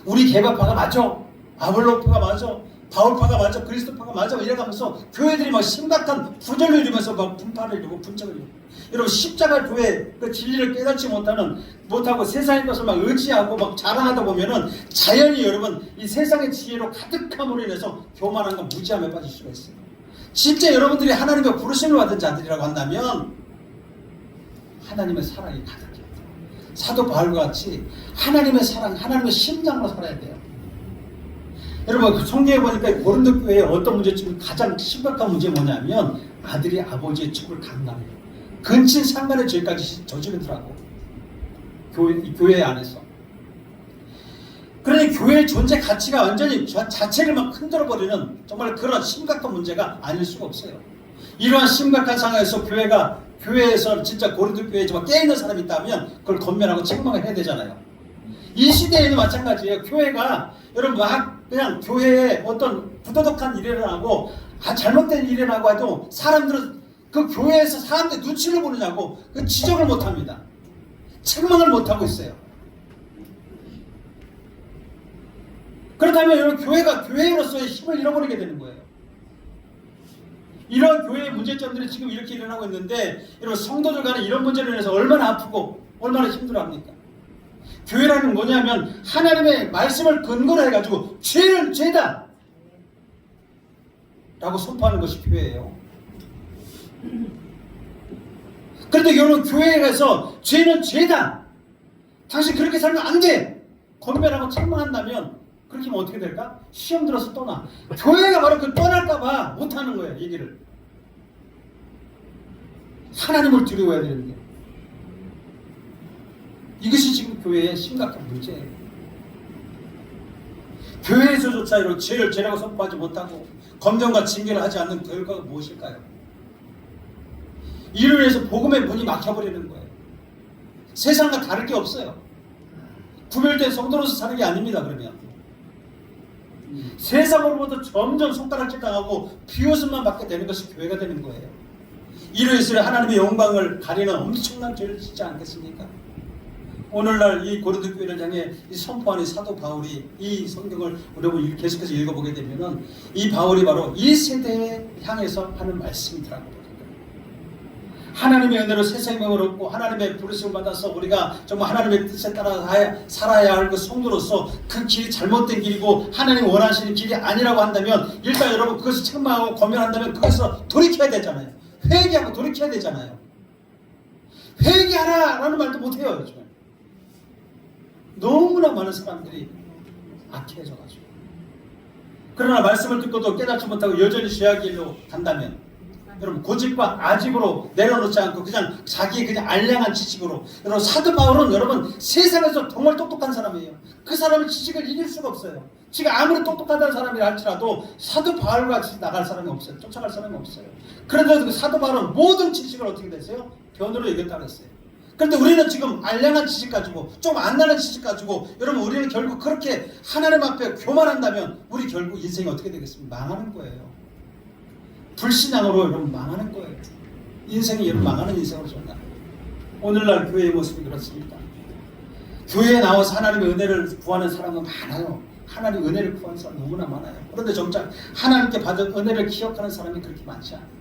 우리 개바파가 맞아, 아볼로파가 맞아, 바울파가 맞아, 그리스도파가 맞아 이래가면서 교회들이 막 심각한 분열을 이루면서 막 분파를 이루고 분쟁을 이루고. 여러분 십자가 교회 그 진리를 깨닫지 못하고 세상의 것을 막 의지하고 막 자랑하다 보면은 자연히 여러분 이 세상의 지혜로 가득함으로 인해서 교만함과 무지함에 빠질 수가 있어요. 진짜 여러분들이 하나님의 부르심을 받은 자들이라고 한다면 하나님의 사랑이 가득해요. 사도 바울과 같이 하나님의 사랑, 하나님의 심장으로 살아야 돼요. 여러분 성경에 보니까 고린도 교회의 어떤 문제점이 가장 심각한 문제 뭐냐면 아들이 아버지의 축을 강간해요. 근친 상간의 죄까지 저지르더라고. 교회 안에서. 그러니 교회의 존재 가치가 완전히 자체를 막 흔들어버리는 정말 그런 심각한 문제가 아닐 수가 없어요. 이러한 심각한 상황에서 교회에서 진짜 고린도 교회에 정말 깨어있는 사람이 있다면 그걸 권면하고 책망을 해야 되잖아요. 이 시대에는 마찬가지예요. 교회가 여러분 막 그냥 교회에 어떤 부도덕한 일을 하고 잘못된 일을 하고 해도 사람들은 그 교회에서 사람들 눈치를 보느냐고 그 지적을 못합니다. 책망을 못하고 있어요. 그렇다면 여러분 교회가 교회로서의 힘을 잃어버리게 되는 거예요. 이런 교회의 문제점들이 지금 이렇게 일어나고 있는데 여러분 성도들 간에 이런 문제로 인해서 얼마나 아프고 얼마나 힘들어합니까? 교회라는 뭐냐면 하나님의 말씀을 근거로 해가지고 죄는 죄다 라고 선포하는 것이 교회예요. 그런데 여러분 교회에 가서 죄는 죄다, 당신 그렇게 살면 안 돼 권면하고 책망한다면 그렇게 하면 어떻게 될까? 시험 들어서 떠나. 교회가 바로 그 떠날까봐 못하는 거예요. 얘기를. 하나님을 두려워해야 되는데 이것이 지금 교회의 심각한 문제예요. 교회에서조차 이런 죄를 죄라고 선포하지 못하고 검정과 징계를 하지 않는 결과가 무엇일까요? 이로 인해서 복음의 문이 막혀버리는 거예요. 세상과 다를 게 없어요. 구별된 성도로서 사는 게 아닙니다. 그러면 세상으로부터 점점 손가락질 당하고 비웃음만 받게 되는 것이 교회가 되는 거예요. 이로 인해서 하나님의 영광을 가리는 엄청난 죄를 짓지 않겠습니까? 오늘날 이 고린도 교회를 향해 이 선포하는 사도 바울이 이 성경을 여러분 계속해서 읽어보게 되면은 이 바울이 바로 이 세대에 향해서 하는 말씀이더라고요. 하나님의 은혜로 새 생명을 얻고 하나님의 부르심을 받아서 우리가 정말 하나님의 뜻에 따라 살아야 할 그 성도로서 그 길이 잘못된 길이고 하나님 원하시는 길이 아니라고 한다면 일단 여러분 그것을 책망하고 권면한다면 그것에서 돌이켜야 되잖아요. 회개하고 돌이켜야 되잖아요. 회개하라라는 말도 못해요. 요즘에 너무나 많은 사람들이 악해져가지고 그러나 말씀을 듣고도 깨닫지 못하고 여전히 죄악 길로 간다면 여러분 고집과 아집으로 내려놓지 않고 그냥 자기의 그냥 알량한 지식으로 여러분 사도 바울은 여러분 세상에서 정말 똑똑한 사람이에요. 그 사람의 지식을 이길 수가 없어요. 지가 아무리 똑똑하다는 사람이라 할지라도 사도 바울과 같이 나갈 사람이 없어요. 쫓아갈 사람이 없어요. 그런데 그 사도 바울은 모든 지식을 어떻게 됐어요? 변으로 이겼다고 했어요. 그런데 우리는 지금 알량한 지식 가지고 좀 안 나는 지식 가지고 여러분 우리는 결국 그렇게 하나님 앞에 교만한다면 우리 결국 인생이 어떻게 되겠습니까? 망하는 거예요. 불신앙으로 여러분 망하는 거예요. 인생이 여러분 망하는 인생으로 전다. 오늘날 교회의 모습이 그렇습니다. 교회에 나와서 하나님의 은혜를 구하는 사람은 많아요. 하나님의 은혜를 구하는 사람 너무나 많아요. 그런데 정작 하나님께 받은 은혜를 기억하는 사람이 그렇게 많지 않아요.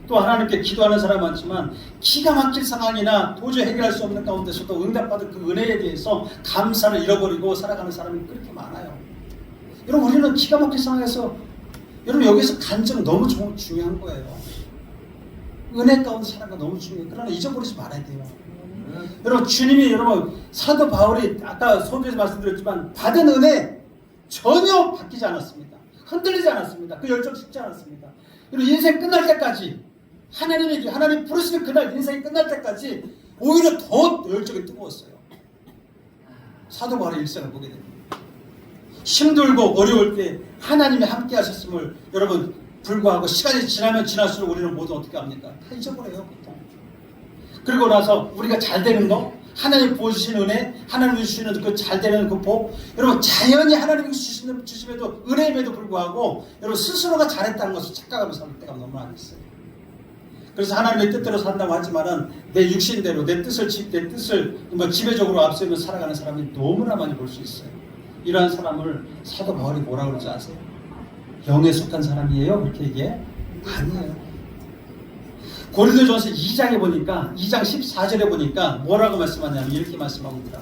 또 하나님께 기도하는 사람 많지만 기가 막힐 상황이나 도저히 해결할 수 없는 가운데서도 응답받은 그 은혜에 대해서 감사를 잃어버리고 살아가는 사람이 그렇게 많아요. 여러분 우리는 기가 막힐 상황에서 여러분 여기서 간증 너무 중요한 거예요. 은혜 가운데 살아가 너무 중요해요. 그러나 잊어버리지 말아야 돼요. 여러분 주님이 여러분 사도 바울이 아까 소개에서 말씀드렸지만 받은 은혜 전혀 바뀌지 않았습니다. 흔들리지 않았습니다. 그 열정 식지 않았습니다. 그리고 인생 끝날 때까지 하나님 부르시는 그날 인생이 끝날 때까지 오히려 더 열정이 뜨거웠어요. 사도 바울의 일생을 보게 됩니다. 힘들고 어려울 때 하나님이 함께 하셨음을 여러분 불구하고 시간이 지나면 지날수록 우리는 모두 어떻게 합니까? 다 잊어버려요, 보통. 그리고 나서 우리가 잘 되는 거, 하나님 부어주신 은혜, 하나님이 주시는 그 잘 되는 그 복, 여러분 자연히 하나님이 주심에도 은혜임에도 불구하고 여러분 스스로가 잘했다는 것을 착각하면서 살 때가 너무 많이 있어요. 그래서 하나님의 뜻대로 산다고 하지만은 내 육신대로 내 뜻을 지배적으로 앞세우며 살아가는 사람이 너무나 많이 볼 수 있어요. 이러한 사람을 사도 바울이 뭐라 그러지 아세요? 영에 속한 사람이에요? 이렇게 얘기해? 아니에요. 고린도전서 2장에 보니까 2장 14절에 보니까 뭐라고 말씀하냐면 이렇게 말씀합니다.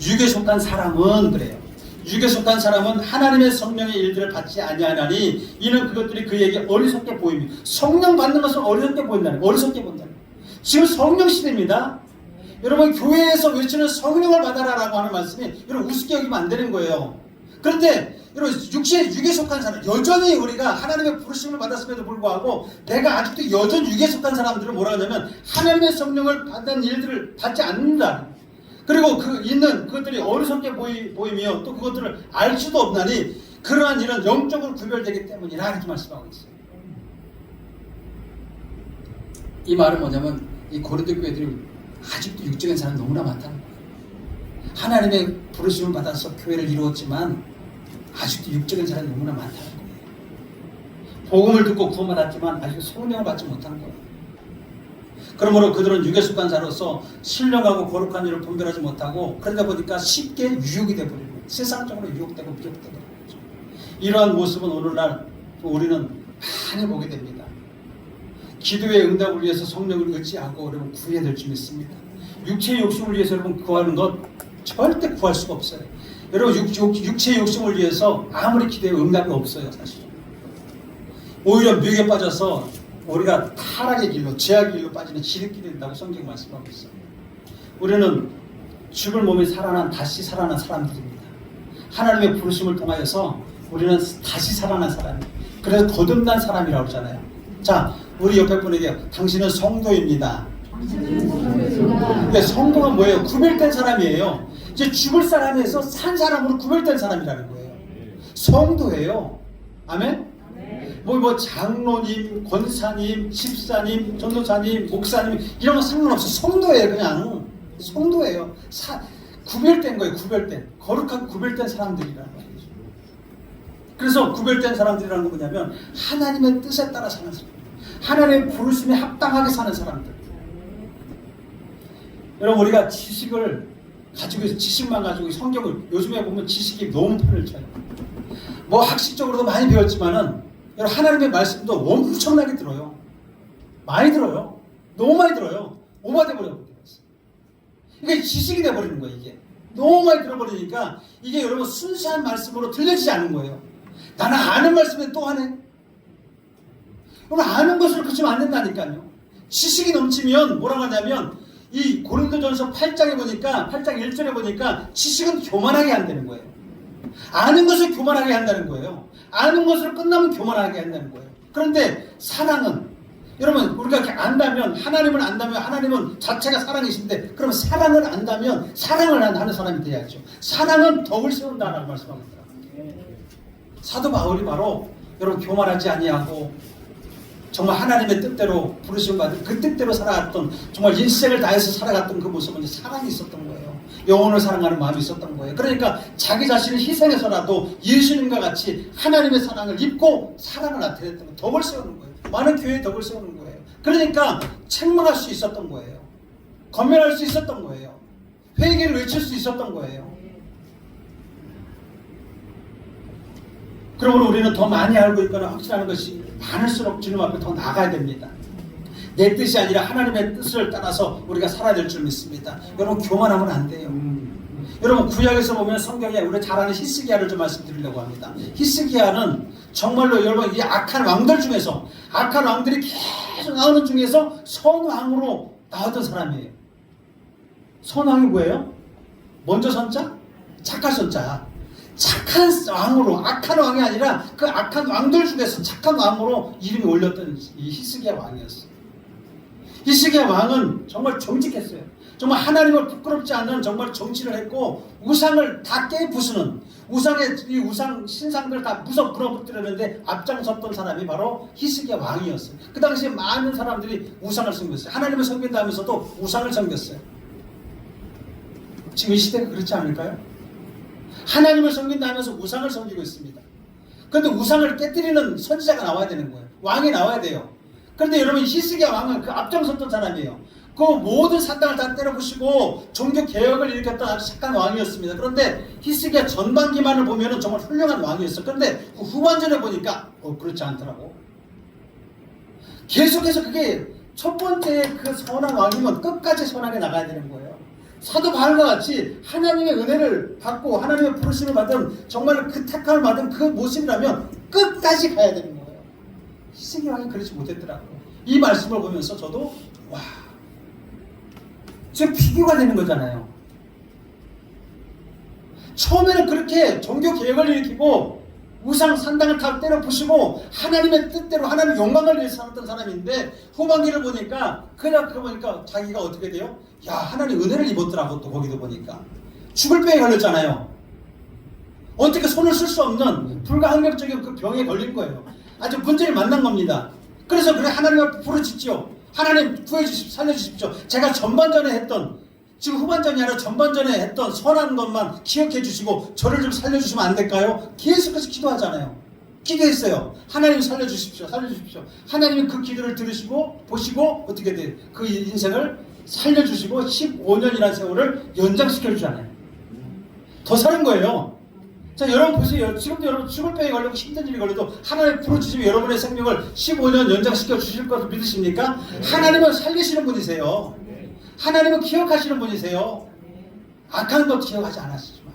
육에 속한 사람은 그래요. 육에 속한 사람은 하나님의 성령의 일들을 받지 아니하나니 이는 그것들이 그에게 어리석게 보임이. 성령 받는 것은 어리석게 보인다는 거예요. 어리석게 본다는 거예요. 지금 성령 시대입니다. 여러분 교회에서 외치는 성령을 받아라라고 하는 말씀이 여러분 우습게 여기면 안 되는 거예요. 그런데 여러분 육에 속한 사람, 여전히 우리가 하나님의 부르심을 받았음에도 불구하고 내가 아직도 여전히 육에 속한 사람들은 뭐라 하냐면 하나님의 성령을 받는 일들을 받지 않는다. 그리고 그것들이 어리석게 보이며 또 그것들을 알 수도 없나니 그러한 일은 영적으로 구별되기 때문이라 이렇게 말씀하고 있어요. 이 말은 뭐냐면 이 고린도 교회들이 아직도 육적인 사람이 너무나 많다는 거예요. 하나님의 부르심을 받아서 교회를 이루었지만 아직도 육적인 사람이 너무나 많다는 거예요. 복음을 듣고 구원받았지만 아직 성령을 받지 못하는 거예요. 그러므로 그들은 육에 속한 자로서 신령하고 거룩한 일을 분별하지 못하고 그러다 보니까 쉽게 유혹이 되어버리는 거예요. 세상적으로 유혹되고 미혹되는 거죠. 이러한 모습은 오늘날 우리는 많이 보게 됩니다. 기도의 응답을 위해서 성령을 의지하고 여러분 구해야 될 줄 믿습니다. 육체의 욕심을 위해서 여러분 구하는 것 절대 구할 수가 없어요. 여러분 육체의 욕심을 위해서 아무리 기도에 응답이 없어요. 사실 오히려 미혹에 빠져서 우리가 타락의 길로 죄악의 길로 빠지는 지름길이 된다고 성경이 말씀하고 있어요. 우리는 죽을 몸이 다시 살아난 사람들입니다. 하나님의 부르심을 통하여서 우리는 다시 살아난 사람이에요. 그래서 거듭난 사람이라고 그러잖아요. 자, 우리 옆에 분에게 당신은 성도입니다. 근데 성도가 뭐예요? 구별된 사람이에요. 이제 죽을 사람에서 산 사람으로 구별된 사람이라는 거예요. 성도예요. 아멘? 뭐 장로님, 권사님, 집사님, 전도사님, 목사님 이런 거 상관없어. 성도예요. 그냥 성도예요. 구별된 거예요. 구별된 거룩한 구별된 사람들이라는 거예요. 그래서 구별된 사람들이라는 건 뭐냐면 하나님의 뜻에 따라 사는 사람, 하나님의 부르심에 합당하게 사는 사람들. 여러분 우리가 지식을 가지고 있어 지식만 가지고 성경을 요즘에 보면 지식이 너무 판을 쳐요. 뭐 학식적으로도 많이 배웠지만은 여러분 하나님의 말씀도 엄청나게 들어요. 많이 들어요. 너무 많이 들어요. 오버돼 버려요. 이게 지식이 돼버리는 거예요. 이게 너무 많이 들어버리니까 이게 여러분 순수한 말씀으로 들려지지 않는 거예요. 나는 아는 말씀에 또 하네. 여러분 아는 것으로 그치면 안 된다니까요. 지식이 넘치면 뭐라고 하냐면 이 고린도전서 8장에 보니까 8장 1절에 보니까 지식은 교만하게 한다는 거예요. 아는 것을 교만하게 한다는 거예요. 아는 것으로 끝나면 교만하게 한다는 거예요. 그런데 사랑은 여러분 우리가 이렇게 안다면 하나님을 안다면 하나님은 자체가 사랑이신데 그러면 사랑을 안다면 사랑을 하는 사람이 돼야죠. 사랑은 덕을 세운다라고 말씀하고 있더라고요. 사도 바울이 바로 여러분 교만하지 아니하고 정말 하나님의 뜻대로 부르심 받은 그 뜻대로 살아갔던 정말 일생을 다해서 살아갔던 그 모습은 사랑이 있었던 거예요. 영혼을 사랑하는 마음이 있었던 거예요. 그러니까 자기 자신을 희생해서라도 예수님과 같이 하나님의 사랑을 입고 사랑을 나타냈던 거예요. 덕을 세우는 거예요. 많은 교회에 덕을 세우는 거예요. 그러니까 책망할 수 있었던 거예요. 권면할 수 있었던 거예요. 회개를 외칠 수 있었던 거예요. 그러므로 우리는 더 많이 알고 있거나 확신하는 것이 많을수록 주님 앞에 더 나가야 됩니다. 내 뜻이 아니라 하나님의 뜻을 따라서 우리가 살아야 될 줄 믿습니다. 여러분 교만하면 안 돼요. 여러분 구약에서 보면 성경에 우리가 잘 아는 히스기야를 좀 말씀드리려고 합니다. 히스기야는 정말로 여러분 이 악한 왕들 중에서 악한 왕들이 계속 나오는 중에서 선왕으로 나왔던 사람이에요. 선왕이 뭐예요? 먼저 선자? 착할 선자. 착한 왕으로, 악한 왕이 아니라 그 악한 왕들 중에서 착한 왕으로 이름이 올렸던 이 히스기야 왕이었어요. 히스기야 왕은 정말 정직했어요. 정말 하나님을 부끄럽지 않는 정말 정치를 했고 우상을 다 깨부수는 이 우상 신상들 다 무너뜨렸는데 앞장섰던 사람이 바로 히스기야 왕이었어요. 그 당시에 많은 사람들이 우상을 섬겼어요. 하나님을 섬긴다면서도 우상을 섬겼어요. 지금 이 시대가 그렇지 않을까요? 하나님을 섬긴다 하면서 우상을 섬기고 있습니다. 그런데 우상을 깨뜨리는 선지자가 나와야 되는 거예요. 왕이 나와야 돼요. 그런데 여러분 히스기야 왕은 그 앞장섰던 사람이에요. 그 모든 사당을 다 때려부시고 종교 개혁을 일으켰던 아주 착한 왕이었습니다. 그런데 히스기야 전반기만을 보면은 정말 훌륭한 왕이었어요. 그런데 그 후반전에 보니까 그렇지 않더라고. 계속해서 그게 첫 번째 그 선한 왕이면 끝까지 선하게 나가야 되는 거예요. 사도 바울과 같이 하나님의 은혜를 받고 하나님의 부르심을 받은 정말 그 택함을 받은 그 모습이라면 끝까지 가야 되는 거예요. 히스기야 왕이 그렇지 못했더라고요. 이 말씀을 보면서 저도 와, 지금 비교가 되는 거잖아요. 처음에는 그렇게 종교 개혁을 일으키고 우상 산당을 다 때려 부시고 하나님의 뜻대로 하나님의 영광을 위해 살았던 사람인데 후반기를 보니까 그냥 보니까 자기가 어떻게 돼요? 야, 하나님 은혜를 입었더라고. 또 거기도 보니까 죽을 병에 걸렸잖아요. 어떻게 손을 쓸 수 없는 불가항력적인 그 병에 걸린 거예요. 아주 문제를 만난 겁니다. 그래서 그래 하나님 앞에 부르짖지요. 하나님 구해주십시오. 살려주십시오. 제가 전반전에 했던, 지금 후반전이 아니라 전반전에 했던 선한 것만 기억해 주시고 저를 좀 살려주시면 안 될까요? 계속해서 기도하잖아요. 기도했어요. 하나님 살려주십시오. 살려주십시오. 하나님이 그 기도를 들으시고 보시고 어떻게 돼요? 그 인생을 살려주시고 15년이라는 세월을 연장시켜 주잖아요. 더 사는 거예요. 자, 여러분 보세요. 지금도 여러분 죽을 병에 걸리고 힘든 일이 걸려도 하나님 부르짖으면 여러분의 생명을 15년 연장시켜 주실 것을 믿으십니까? 하나님은 살리시는 분이세요. 하나님은 기억하시는 분이세요. 악한 것 기억하지 않았지만.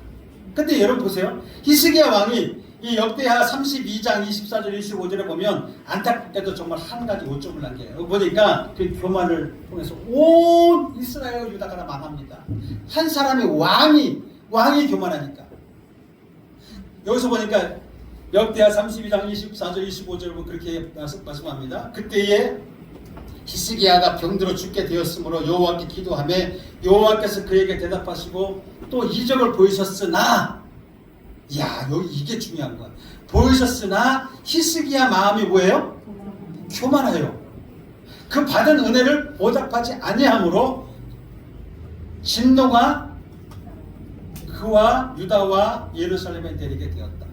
근데 여러분 보세요. 히스기야 왕이 이 역대하 32장 24절 25절에 보면 안타깝게도 정말 한 가지 오점을 남겨요. 보니까 그 교만을 통해서 온 이스라엘 유다가 다 망합니다. 한 사람이 왕이 교만하니까. 여기서 보니까 역대하 32장 24절 25절 보면 그렇게 말씀합니다. 그때에 히스기야가 병들어 죽게 되었으므로 여호와께 기도하며 여호와께서 그에게 대답하시고 또 이적을 보이셨으나, 야, 여기 이게 중요한 거야. 보이셨으나 히스기야 마음이 뭐예요? 교만해요. 그 받은 은혜를 보답하지 아니하므로 진노가 그와 유다와 예루살렘에 내리게 되었다.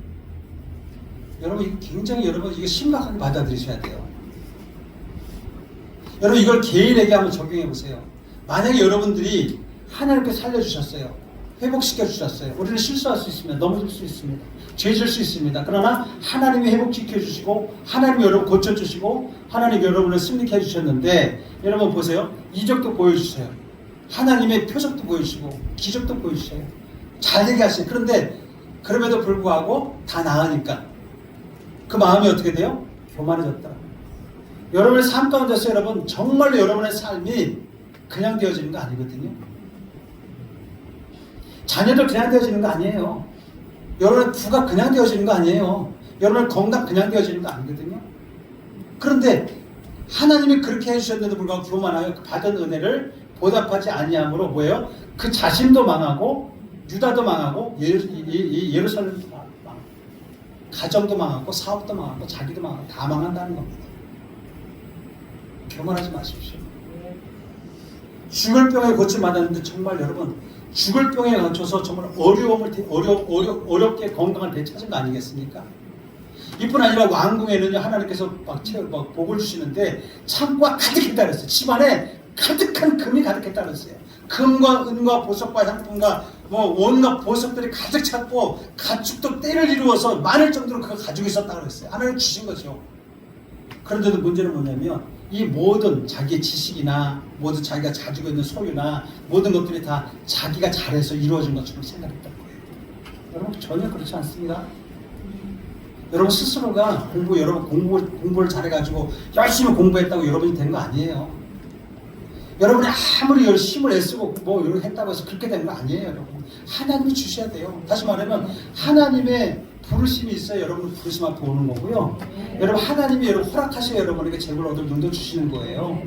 여러분 이거 굉장히 이거 심각하게 받아들이셔야 돼요. 여러분 이걸 개인에게 한번 적용해 보세요. 만약에 여러분들이 하나님께 살려주셨어요. 회복시켜 주셨어요. 우리는 실수할 수 있습니다. 넘어질 수 있습니다. 죄질 수 있습니다. 그러나 하나님이 회복시켜 주시고 하나님이 여러분 고쳐주시고 하나님이 여러분을 승리케 해주셨는데 여러분 보세요. 이적도 보여주세요. 하나님의 표적도 보여주시고 기적도 보여주세요. 잘 되게 하세요. 그런데 그럼에도 불구하고 다 나으니까 그 마음이 어떻게 돼요? 교만해졌다. 여러분의 삶 가운데서 여러분 정말로 여러분의 삶이 그냥 되어지는 거 아니거든요. 자녀들 그냥 되어지는 거 아니에요. 여러분의 부가 그냥 되어지는 거 아니에요. 여러분의 건강 그냥 되어지는 거 아니거든요. 그런데 하나님이 그렇게 해주셨는데도 불구하고 교만하여 그 받은 은혜를 보답하지 아니함으로 뭐예요? 그 자신도 망하고 유다도 망하고 예루살렘도 망하고 가정도 망하고 사업도 망하고 자기도 망하고 다 망한다는 겁니다. 교만하지 마십시오. 죽을 병에 고침 맞았는데 정말 여러분 죽을 병에 걸쳐서 정말 어렵게 건강을 되찾은 거 아니겠습니까? 이뿐 아니라 왕궁에는요 하나님께서 막 복을 주시는데 창고가 가득했다 그랬어요. 집안에 가득한 금이 가득했다 그랬어요. 금과 은과 보석과 향품과 온갖 보석들이 가득 찼고 가축도 때를 이루어서 많을 정도로 그걸 가지고 있었다고 그랬어요. 하나님 주신 거죠. 그런데도 문제는 뭐냐면 이 모든 자기의 지식이나 모든 자기가 가지고 있는 소유나 모든 것들이 다 자기가 잘해서 이루어진 것처럼 생각했던 거예요. 여러분 전혀 그렇지 않습니다. 여러분 스스로가 공부를 잘해가지고 열심히 공부했다고 여러분이 된 거 아니에요. 여러분이 아무리 열심을 애쓰고 뭐 이렇게 했다고 해서 그렇게 되는 거 아니에요, 여러분. 하나님이 주셔야 돼요. 다시 말하면 하나님의 부르심이 있어야 여러분 부르심 앞에 오는 거고요. 여러분 하나님이 여러분 허락하셔야 여러분에게 재물 얻을 눈도 주시는 거예요.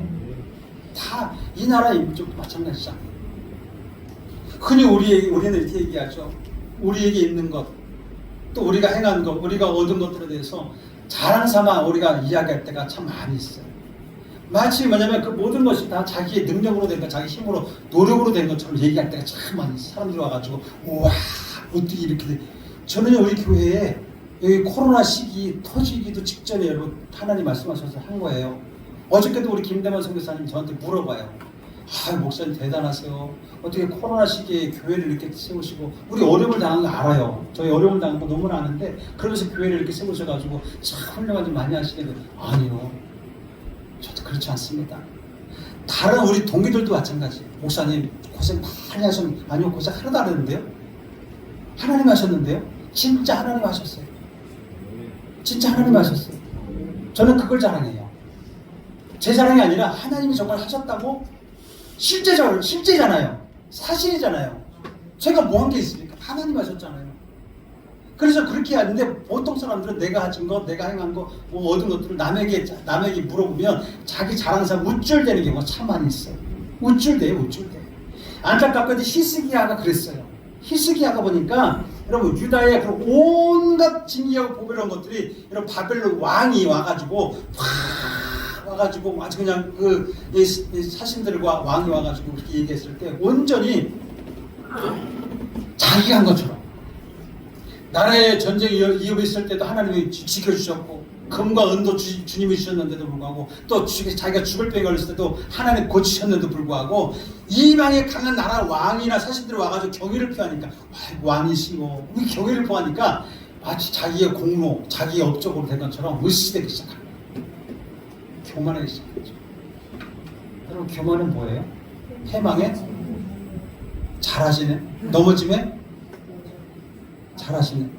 다 이 나라 민족도 마찬가지잖아요. 흔히 우리는 이렇게 얘기하죠. 우리에게 있는 것, 또 우리가 행한 것, 우리가 얻은 것들에 대해서 자랑 삼아 우리가 이야기할 때가 참 많이 있어요. 마치 뭐냐면 그 모든 것이 다 자기의 능력으로 된 것, 자기 힘으로 노력으로 된 것처럼 얘기할 때가 참 많이 있어요. 사람들이 와가지고 우와 어떻게 이렇게 돼. 저는 우리 교회에 여기 코로나 시기 터지기도 직전에 여러분 하나님 말씀하셔서 한 거예요. 어저께도 우리 김대만 선교사님 저한테 물어봐요. 아, 목사님 대단하세요. 어떻게 코로나 시기에 교회를 이렇게 세우시고, 우리 어려움을 당한 거 알아요. 저희 어려움을 당한 거 너무나 아는데 그러면서 교회를 이렇게 세우셔가지고 참 훌륭한 일 많이 하시는데, 아니요, 저도 그렇지 않습니다. 다른 우리 동기들도 마찬가지. 목사님 고생 많이 하셨는데, 아니요, 고생 하나도 안 했는데요. 하나님 하셨는데요. 진짜 하나님 하셨어요. 진짜 하나님 하셨어요. 저는 그걸 자랑해요. 제 자랑이 아니라 하나님이 정말 하셨다고. 실제잖아요. 사실이잖아요. 제가 뭐 한 게 있습니까? 하나님 하셨잖아요. 그래서 그렇게 하는데 보통 사람들은 내가 하신 것, 내가 행한 것, 뭐 얻은 것들을 남에게 물어보면 자기 자랑상 우쭐대는 경우가 참 많이 있어요. 우쭐대요, 우쭐대. 안타깝게도 히스기야가 그랬어요. 히스기야가 보니까 여러분 유다의 그런 온갖 진리하고 보배로운 것들이 여러분 바벨론 왕이 와가지고 와가지고 아주 그냥 이 사신들과 왕이 와가지고 그렇게 얘기했을 때 온전히 자기가 한 것처럼 나라의 전쟁이 이어있을 때도 하나님이 지켜주셨고 금과 은도 주님이 주셨는데도 불구하고 또 자기가 죽을 병에 걸렸을 때도 하나님 고치셨는데도 불구하고 이방의 강한 나라 왕이나 사신들이 와가지고 경의를 표하니까 왕이시고 경의를 표하니까 마치 자기의 공로, 자기의 업적으로 된 것처럼 의식되기 시작합니다. 교만하기 시작하죠. 여러분 교만은 뭐예요? 패망에 잘하시네, 넘어짐에 잘하시네.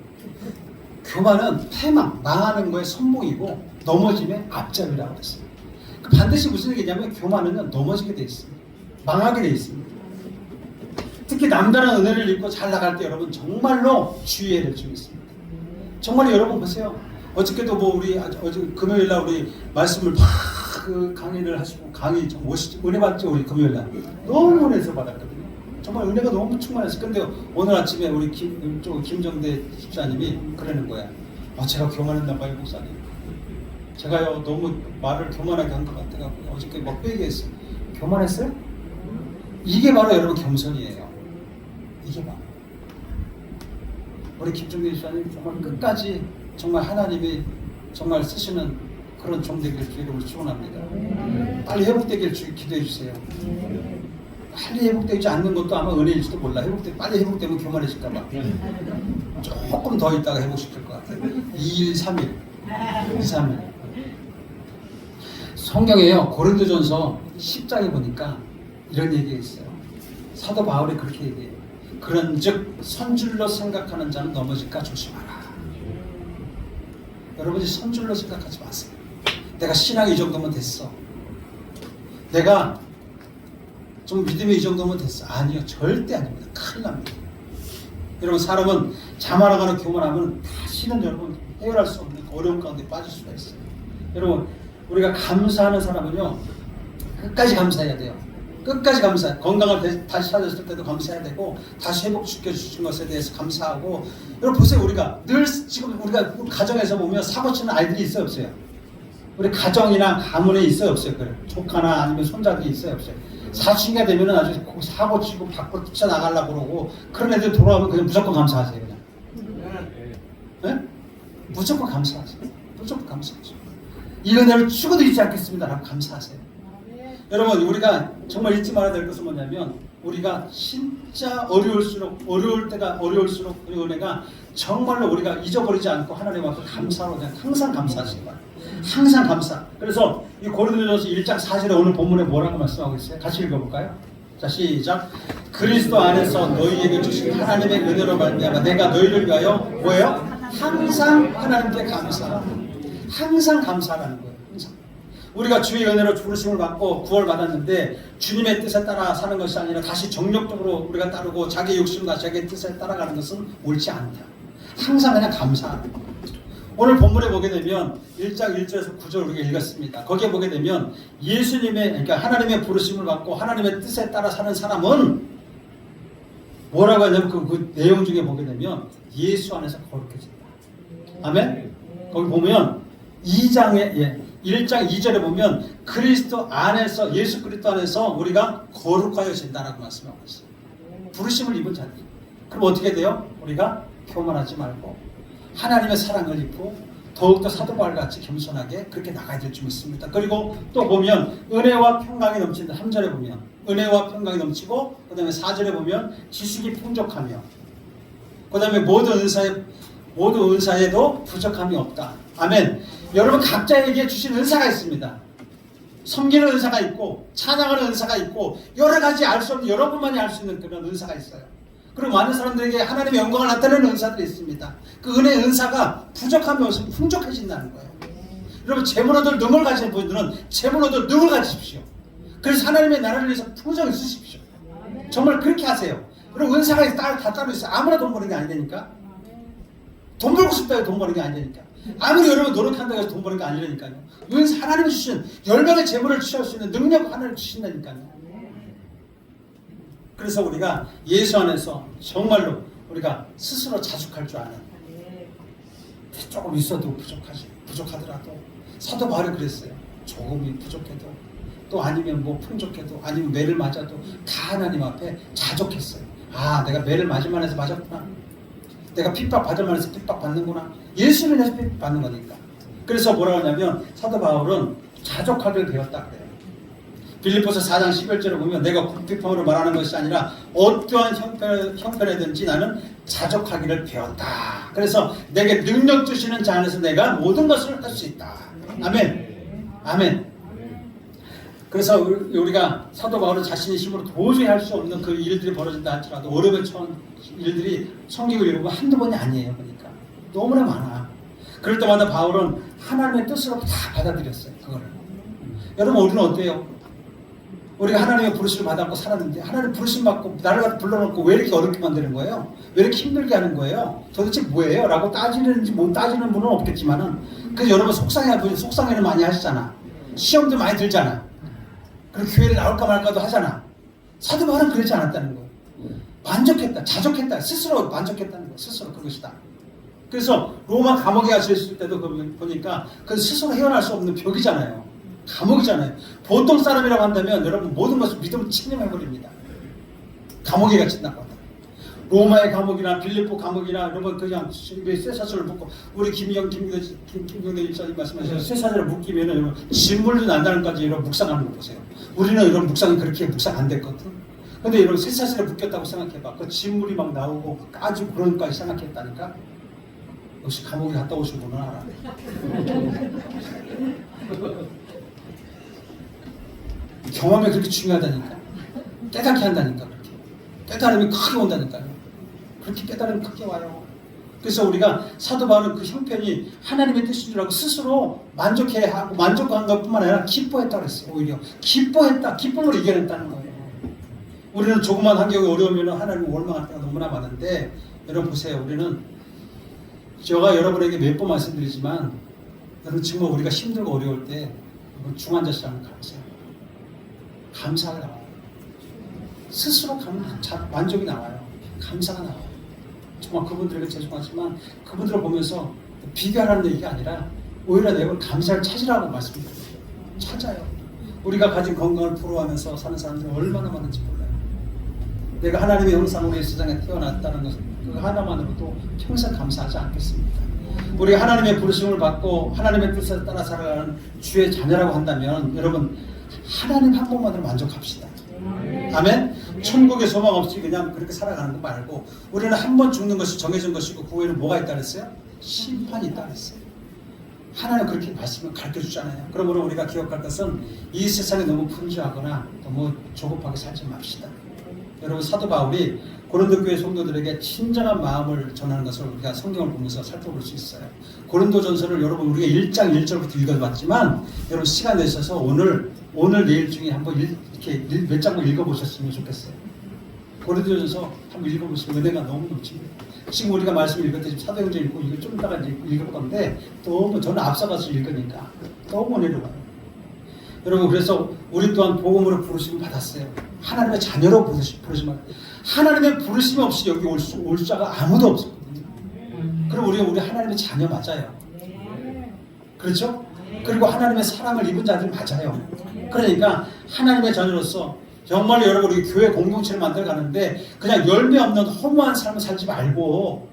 교만은 패망, 망하는 거에 선봉이고 넘어짐에 앞잡이라고 했어요. 반드시 무슨 얘기냐면 교만은 넘어지게 돼 있습니다. 망하게 돼 있습니다. 특히 남다른 은혜를 입고 잘 나갈 때 여러분 정말로 주의해야 될 점이 있습니다. 정말 여러분 보세요. 어저께도 뭐 우리 어제 금요일날 우리 말씀을 막 강의를 하시고 강의 좀 멋있죠. 은혜 받죠. 우리 금요일날 너무 은혜서 받았거든요. 정말 은혜가 너무 충만했어요. 근데 오늘 아침에 우리 김정대 집사님이 그러는 거야. 제가 교만했나 봐요, 목사님. 제가요 너무 말을 교만하게 한 것 같아가지고 어저께 막 빼기했어요. 교만했어요? 이게 바로 여러분 겸손이에요. 이게 바로 우리 김정대 집사님 정말 끝까지 정말 하나님이 정말 쓰시는 그런 종 되길 주님을 축원합니다. 빨리 회복되길 기도해 주세요. 빨리 회복되지 않는 것도 아마 은혜일지도 몰라. 빨리 회복되면 교만해질까봐. 조금 더 있다가 회복시킬 것 같아요. 2일, 3일. 2, 3일. 성경에요. 고린도전서 10장에 보니까 이런 얘기가 있어요. 사도 바울이 그렇게 얘기해요. 그런즉 선줄로 생각하는 자는 넘어질까 조심하라. 여러분이 선줄로 생각하지 마세요. 내가 신앙이 이 정도면 됐어. 내가 좀 믿음이 이 정도면 됐어. 아니요. 절대 아닙니다. 큰일 납니다. 여러분 사람은 자만하거나 교만하면 다시는 여러분 해결할 수 없는 어려운 가운데 빠질 수가 있어요. 여러분 우리가 감사하는 사람은요. 끝까지 감사해야 돼요. 끝까지 감사해. 건강을 다시 찾았을 때도 감사해야 되고 다시 회복시켜 주신 것에 대해서 감사하고. 여러분 보세요. 우리가 늘 지금 우리가 가정에서 보면 사고 치는 아이들이 있어요 없어요? 우리 가정이나 가문에 있어요 없어요? 그래. 조카나 아니면 손자들이 있어요 없어요? 사춘기가 되면은 아주 사고 치고 밖으로 뛰쳐나가려고 그러고 그런 애들 돌아오면 그냥 무조건 감사하세요. 그냥. 네? 무조건 감사하세요. 무조건 감사하세요. 이 은혜를 죽어도 잊지 않겠습니다. 라고 감사하세요. 여러분 우리가 정말 잊지 말아야 될 것은 뭐냐면 우리가 진짜 어려울 때가 어려울수록 우리 은혜가 정말로 우리가 잊어버리지 않고 하나님 앞에 감사로 그냥 항상 감사하시기 바랍니다. 항상 감사. 그래서 이 고린도전서 1장 4절에 오늘 본문에 뭐라고 말씀하고 있어요? 같이 읽어볼까요? 자 시작. 그리스도 안에서 너희에게 주신 하나님의 은혜로 말미암아 내가 너희를 위하여 뭐예요? 항상 하나님께 감사하라. 항상 감사하라는 거예요. 항상. 우리가 주의 은혜로 부르심을 받고 구원을 받았는데 주님의 뜻에 따라 사는 것이 아니라 다시 정력적으로 우리가 따르고 자기 욕심과 자기 뜻에 따라가는 것은 옳지 않다. 항상 그냥 감사하는 거예요. 오늘 본문에 보게 되면 1장 1절에서 9절 우리가 읽었습니다. 거기에 보게 되면 예수님의, 그러니까 하나님의 부르심을 받고 하나님의 뜻에 따라 사는 사람은 뭐라고 하냐면 그 내용 중에 보게 되면 예수 안에서 거룩해진다. 아멘? 거기 보면 1장 2절에 보면 그리스도 안에서, 예수 그리스도 안에서 우리가 거룩하여진다라고 말씀하고 있어요. 부르심을 입은 자들. 그럼 어떻게 돼요? 우리가 교만하지 말고 하나님의 사랑을 입고 더욱더 사도 바울같이 겸손하게 그렇게 나가야 될 줄 믿습니다. 그리고 또 보면 은혜와 평강이 넘친다. 3절에 보면 은혜와 평강이 넘치고, 그 다음에 4절에 보면 지식이 풍족하며, 그 다음에 모든 은사에도 부족함이 없다. 아멘. 여러분 각자에게 주신 은사가 있습니다. 섬기는 은사가 있고 찬양하는 은사가 있고 여러 가지 알 수 없는, 여러분만이 알 수 있는 그런 은사가 있어요. 그리고 많은 사람들에게 하나님의 영광을 나타내는 은사들이 있습니다. 그 은혜의 은사가 부족함이 없으면 풍족해진다는 거예요. 여러분 재물어들 능을 가진 분들은 재물어들 능을 가지십시오. 그래서 하나님의 나라를 위해서 풍성히 쓰십시오. 정말 그렇게 하세요. 그리고 은사가 다 따로 있어요. 아무나 돈 버는 게 아니니까. 돈 벌고 싶다고 돈 버는 게 아니니까. 아무리 여러분 노력한다고 해서 돈 버는 게 아니라니까요. 은사 하나님이 주신 열명의 재물을 취할 수 있는 능력 하나님 주신다니까요. 그래서 우리가 예수 안에서 정말로 우리가 스스로 자족할 줄 아는, 조금 있어도 부족하더라도 사도 바울이 그랬어요. 조금이 부족해도, 또 아니면 뭐 풍족해도, 아니면 매를 맞아도 다 하나님 앞에 자족했어요. 아, 내가 매를 맞을 만해서 맞았구나. 내가 핍박 받을 만해서 핍박 받는구나. 예수를 위해서 핍박 받는 거니까. 그래서 뭐라고 하냐면 사도 바울은 자족하기를 배웠다 그래요. 빌립보서 4장 11절에 보면 내가 궁핍함으로 말하는 것이 아니라 어떠한 형편에든지 나는 자족하기를 배웠다. 그래서 내게 능력 주시는 자 안에서 내가 모든 것을 할 수 있다. 아멘. 아멘. 그래서 우리가 사도 바울은 자신의 힘으로 도저히 할 수 없는 그 일들이 벌어진다 할지라도 어려움에 처한 일들이 성경을 읽으면 한두 번이 아니에요. 그러니까 너무나 많아. 그럴 때마다 바울은 하나님의 뜻으로 다 받아들였어요. 그거를. 여러분 우리는 어때요? 우리가 하나님의 부르심을 받았고 살았는데 하나님 부르심 받고 나를 갖다 불러놓고 왜 이렇게 어렵게 만드는 거예요? 왜 이렇게 힘들게 하는 거예요? 도대체 뭐예요? 라고 따지는지 못 따지는 분은 없겠지만은 그래서 여러분 속상해는 많이 하시잖아. 시험도 많이 들잖아. 그리고 교회를 나올까 말까도 하잖아. 사도 바울은 그러지 않았다는 거예요. 만족했다, 자족했다, 스스로 만족했다는 거예요. 스스로 그것이다. 그래서 로마 감옥에 갇혔을 때도 보니까 그 스스로 헤어날 수 없는 벽이잖아요. 감옥이잖아요. 보통 사람이라고 한다면 여러분 모든 것을 믿음으로 침략해버립니다. 감옥에 갇힌다고 한다. 로마의 감옥이나 빌립보 감옥이나 여러분 그냥 쇠사슬을 묶고 우리 김경대 일사님 말씀하신 쇠사슬을 묶이면은 여러분 진물도 난다는 까지 여러분 묵상하는 거 보세요. 우리는 이런 묵상이 그렇게 묵상 안 됐거든. 근데 여러분 쇠사슬에 묶였다고 생각해봐. 그 진물이 막 나오고 까지고 그런 까지 생각했다니까. 역시 감옥에 갔다 오신 분은 알아. 경험이 그렇게 중요하다니까. 깨닫게 한다니까. 그렇게 깨달음이 크게 온다니까요. 그렇게 깨달음이 크게 와요. 그래서 우리가 사도 바울은 그 형편이 하나님의 뜻인 줄 알고 스스로 만족해하고 만족한 것뿐만 아니라 기뻐했다고 했어요. 오히려 기뻐했다. 기쁨을 이겨냈다는 거예요. 우리는 조그만 환경이 어려우면 하나님을 원망할 때가 너무나 많은데 여러분 보세요. 우리는 제가 여러분에게 몇 번 말씀드리지만 여러분 정말 우리가 힘들고 어려울 때 중환자실 하면 가보세요. 감사가 나와요. 스스로 만족이 나와요. 감사가 나와요. 정말 그분들에게 죄송하지만 그분들을 보면서 비교하라는 얘기가 아니라 오히려 내가 감사를 찾으라고 말씀드려요. 찾아요. 우리가 가진 건강을 부러워하면서 사는 사람들이 얼마나 많은지 몰라요. 내가 하나님의 형상으로 이 세상에 태어났다는 것은 그 하나만으로도 평생 감사하지 않겠습니까? 우리가 하나님의 부르심을 받고 하나님의 뜻에 따라 살아가는 주의 자녀라고 한다면 여러분 하나님 한 분만으로 만족합시다. 아멘? 천국에 소망 없이 그냥 그렇게 살아가는 거 말고 우리는 한 번 죽는 것이 정해진 것이고 그 후에는 뭐가 있다 그랬어요? 심판이 있다 그랬어요. 하나님 그렇게 말씀을 가르쳐주잖아요. 그러므로 우리가 기억할 것은 이 세상에 너무 분주하거나 너무 조급하게 살지 맙시다. 여러분 사도 바울이 고린도 교회 성도들에게 친절한 마음을 전하는 것을 우리가 성경을 보면서 살펴볼 수 있어요. 고린도전서를 여러분 우리가 1장 1절부터 읽어봤지만 여러분 시간 내셔서 오늘 내일 중에 한번 이렇게 몇 장만 읽어보셨으면 좋겠어요. 고린도전서 한번 읽어보시면 은혜가 너무 넘칩니다. 지금 우리가 말씀 읽을 때 지금 사도행전 읽고 이거 좀 이따가 읽을 건데 너무 저는 앞서가서 읽으니까 너무 은혜로워요. 여러분 그래서 우리 또한 복음으로 부르심을 받았어요. 하나님의 자녀로 부르심을 하나님의 부르심 없이 여기 올 자가 아무도 없었거든요. 그럼 우리 하나님의 자녀 맞아요. 그렇죠? 그리고 하나님의 사랑을 입은 자들 맞아요. 그러니까 하나님의 자녀로서 정말 여러분 우리 교회 공동체를 만들어 가는데 그냥 열매 없는 허무한 삶을 살지 말고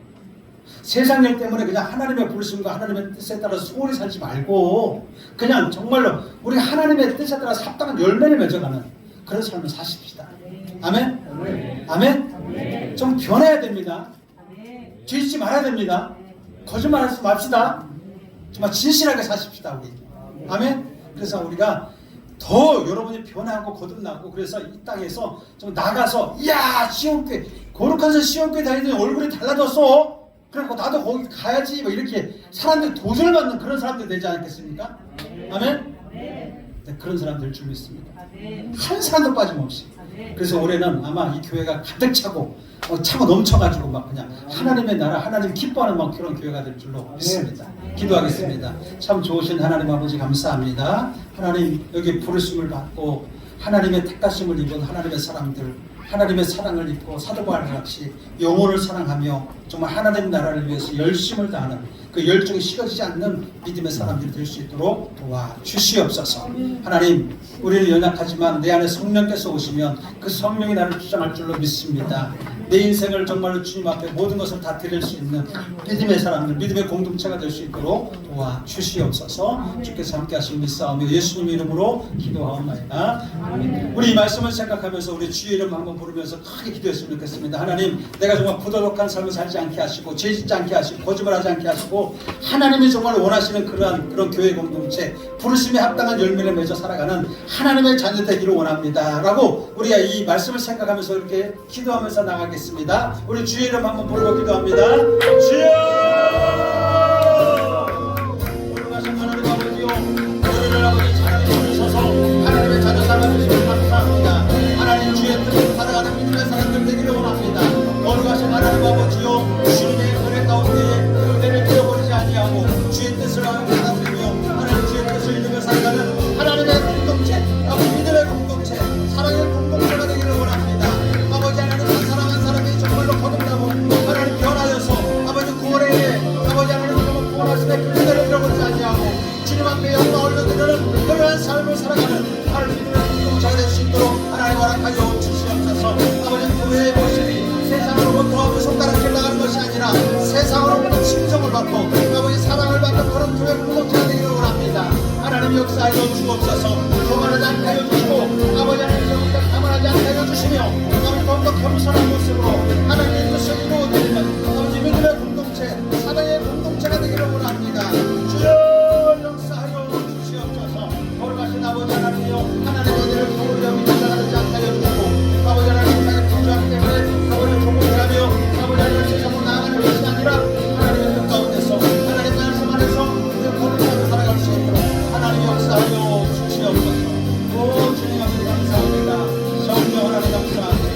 세상 일 때문에 그냥 하나님의 부르심과 하나님의 뜻에 따라서 소홀히 살지 말고 그냥 정말로 우리 하나님의 뜻에 따라서 합당한 열매를 맺어가는 그런 삶을 사십시다. 아멘? 아멘? 좀 변해야 됩니다. 뒤집지 말아야 됩니다. 거짓말하지 맙시다. 정말 진실하게 사십시다 우리. 아멘? 그래서 우리가 더 여러분이 변하고 거듭나고 그래서 이 땅에서 좀 나가서 이야 시온교회 거룩한 산 시온교회 다니더니 얼굴이 달라졌어. 그래서 나도 거기 가야지 뭐 이렇게 사람들 도전을 받는 그런 사람들 되지 않겠습니까? 아멘? 네, 그런 사람들 줄 믿습니다. 한 사람도 빠짐없이. 그래서 올해는 아마 이 교회가 가득 차고 차고 넘쳐가지고 막 그냥 하나님의 나라 하나님 기뻐하는 막 그런 교회가 될 줄로 믿습니다. 기도하겠습니다. 참 좋으신 하나님 아버지 감사합니다. 하나님 여기 부르심을 받고 하나님의 택하심을 입은 하나님의 사람들 하나님의 사랑을 입고 사도 바울같이 영혼을 사랑하며 정말 하나님 나라를 위해서 열심을 다하는 그 열정이 식어지지 않는 믿음의 사람들이 될 수 있도록 도와주시옵소서. 하나님 우리는 연약하지만 내 안에 성령께서 오시면 그 성령이 나를 주장할 줄로 믿습니다. 내 인생을 정말로 주님 앞에 모든 것을 다 드릴 수 있는 믿음의 사람들, 믿음의 공동체가 될 수 있도록 도와주시옵소서. 주께서 함께 하시는 믿사오며 예수님 이름으로 기도하옵나이다. 우리 이 말씀을 생각하면서 우리 주의 이름 한번 부르면서 크게 기도했으면 좋겠습니다. 하나님 내가 정말 부도덕한 삶을 살지 않게 하시고 죄짓지 않게 하시고 거짓말하지 않게 하시고 하나님이 정말 원하시는 그런 교회 공동체 부르심에 합당한 열매를 맺어 살아가는 하나님의 자녀 되기를 원합니다 라고 우리가 이 말씀을 생각하면서 이렇게 기도하면서 나가겠습니다. 우리 주의 이름 한번 부르고 기도합니다. 주여 오늘가신 하나님 아버지요 우리를 아버지 자녀 부르셔서 하나님의 자녀 삼아주시면 감사합니다. 하나님 주의 뜻을 살아가는 믿음의 사람들 되기를 원합니다. 오늘가신 하나님 아버지요 주님의 은혜 가운데 은혜를 잃어버리지 아니하고 주의 뜻을 받아들이며 하나님 주의 뜻을 이루며 살아가는 하나님의 공동체 믿음의 공동체 사랑의 공동체가 되기를 원합니다. 아버지 하나님 한 사람 한 사람이 정말로 거듭나고 하나님 변하여서 아버지 구원에 아버지 하나님 정말 구원하시되 그 은혜를 잃어버리지 아니하고 주님 앞에 영광 올려드리는 그러한 삶을 살아가는 하나님 믿음의 공동체가 될 수 있도록 하나님 허락하여 주시옵소서. 아버지 교회의 모습이 세상으로부터 그 손가락질 나가는 것이 아니라 세상으로부터 칭송을 받고 아버지 사랑을 받는 그런 교회 공동체가 되기를 원합니다. 하나님 역사하여 주옵소서. 거만하지 않게 하여 주시고 아버지 하나님 여기가 가만하지 않게 하여 주시며 아버지 더욱더 겸손한 모습으로 하나님의 뜻을 이루어드리는 아버지 믿음의 공동체 사랑의 공동체가 되기를 원합니다. 주여 역사하여 주시옵소서. 거룩하신 아버지 하나님이여 하나님의 은혜를 도우려 믿어나가지 않게 하여 주시고 아버지 하나님 땅에 부족하기 때문에 아버지 조공하며 아버지 하나님 세상으로 나아가는 것이 아니라 하나님의 뜻 가운데서 하나님 말씀 안에서 우리가 거룩하게 살아갈 수 있도록 하나님 역사하여 주시옵소서. 오 주님 앞에 감사합니다. 성령 하나님 감사합니다.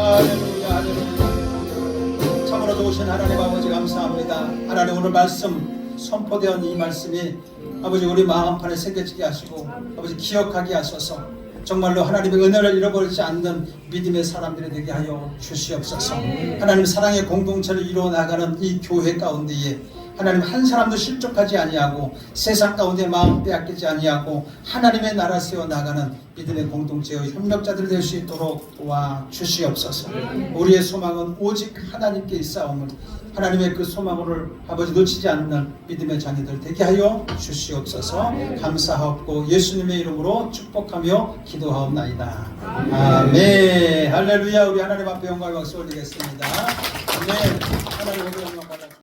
할렐루야 할렐루야. 참으로 좋으신 하나님 아버지 감사합니다. 하나님 오늘 말씀 선포되었는 이 말씀이 아버지 우리 마음판에 새겨지게 하시고 아버지 기억하게 하셔서 정말로 하나님의 은혜를 잃어버리지 않는 믿음의 사람들이 되게 하여 주시옵소서. 하나님 사랑의 공동체를 이루어 나가는 이 교회 가운데에 하나님 한 사람도 실족하지 아니하고 세상 가운데 마음 빼앗기지 아니하고 하나님의 나라 세워 나가는 믿음의 공동체의 협력자들 될 수 있도록 도와주시옵소서. 우리의 소망은 오직 하나님께 있사오므로 하나님의 그 소망을 아버지 놓치지 않는 믿음의 자녀들 되게 하여 주시옵소서. 감사하옵고 예수님의 이름으로 축복하며 기도하옵나이다. 아멘. 할렐루야. 우리 하나님 앞에 영광과 박수 올리겠습니다. 아멘. 하나님 앞에 영광 받아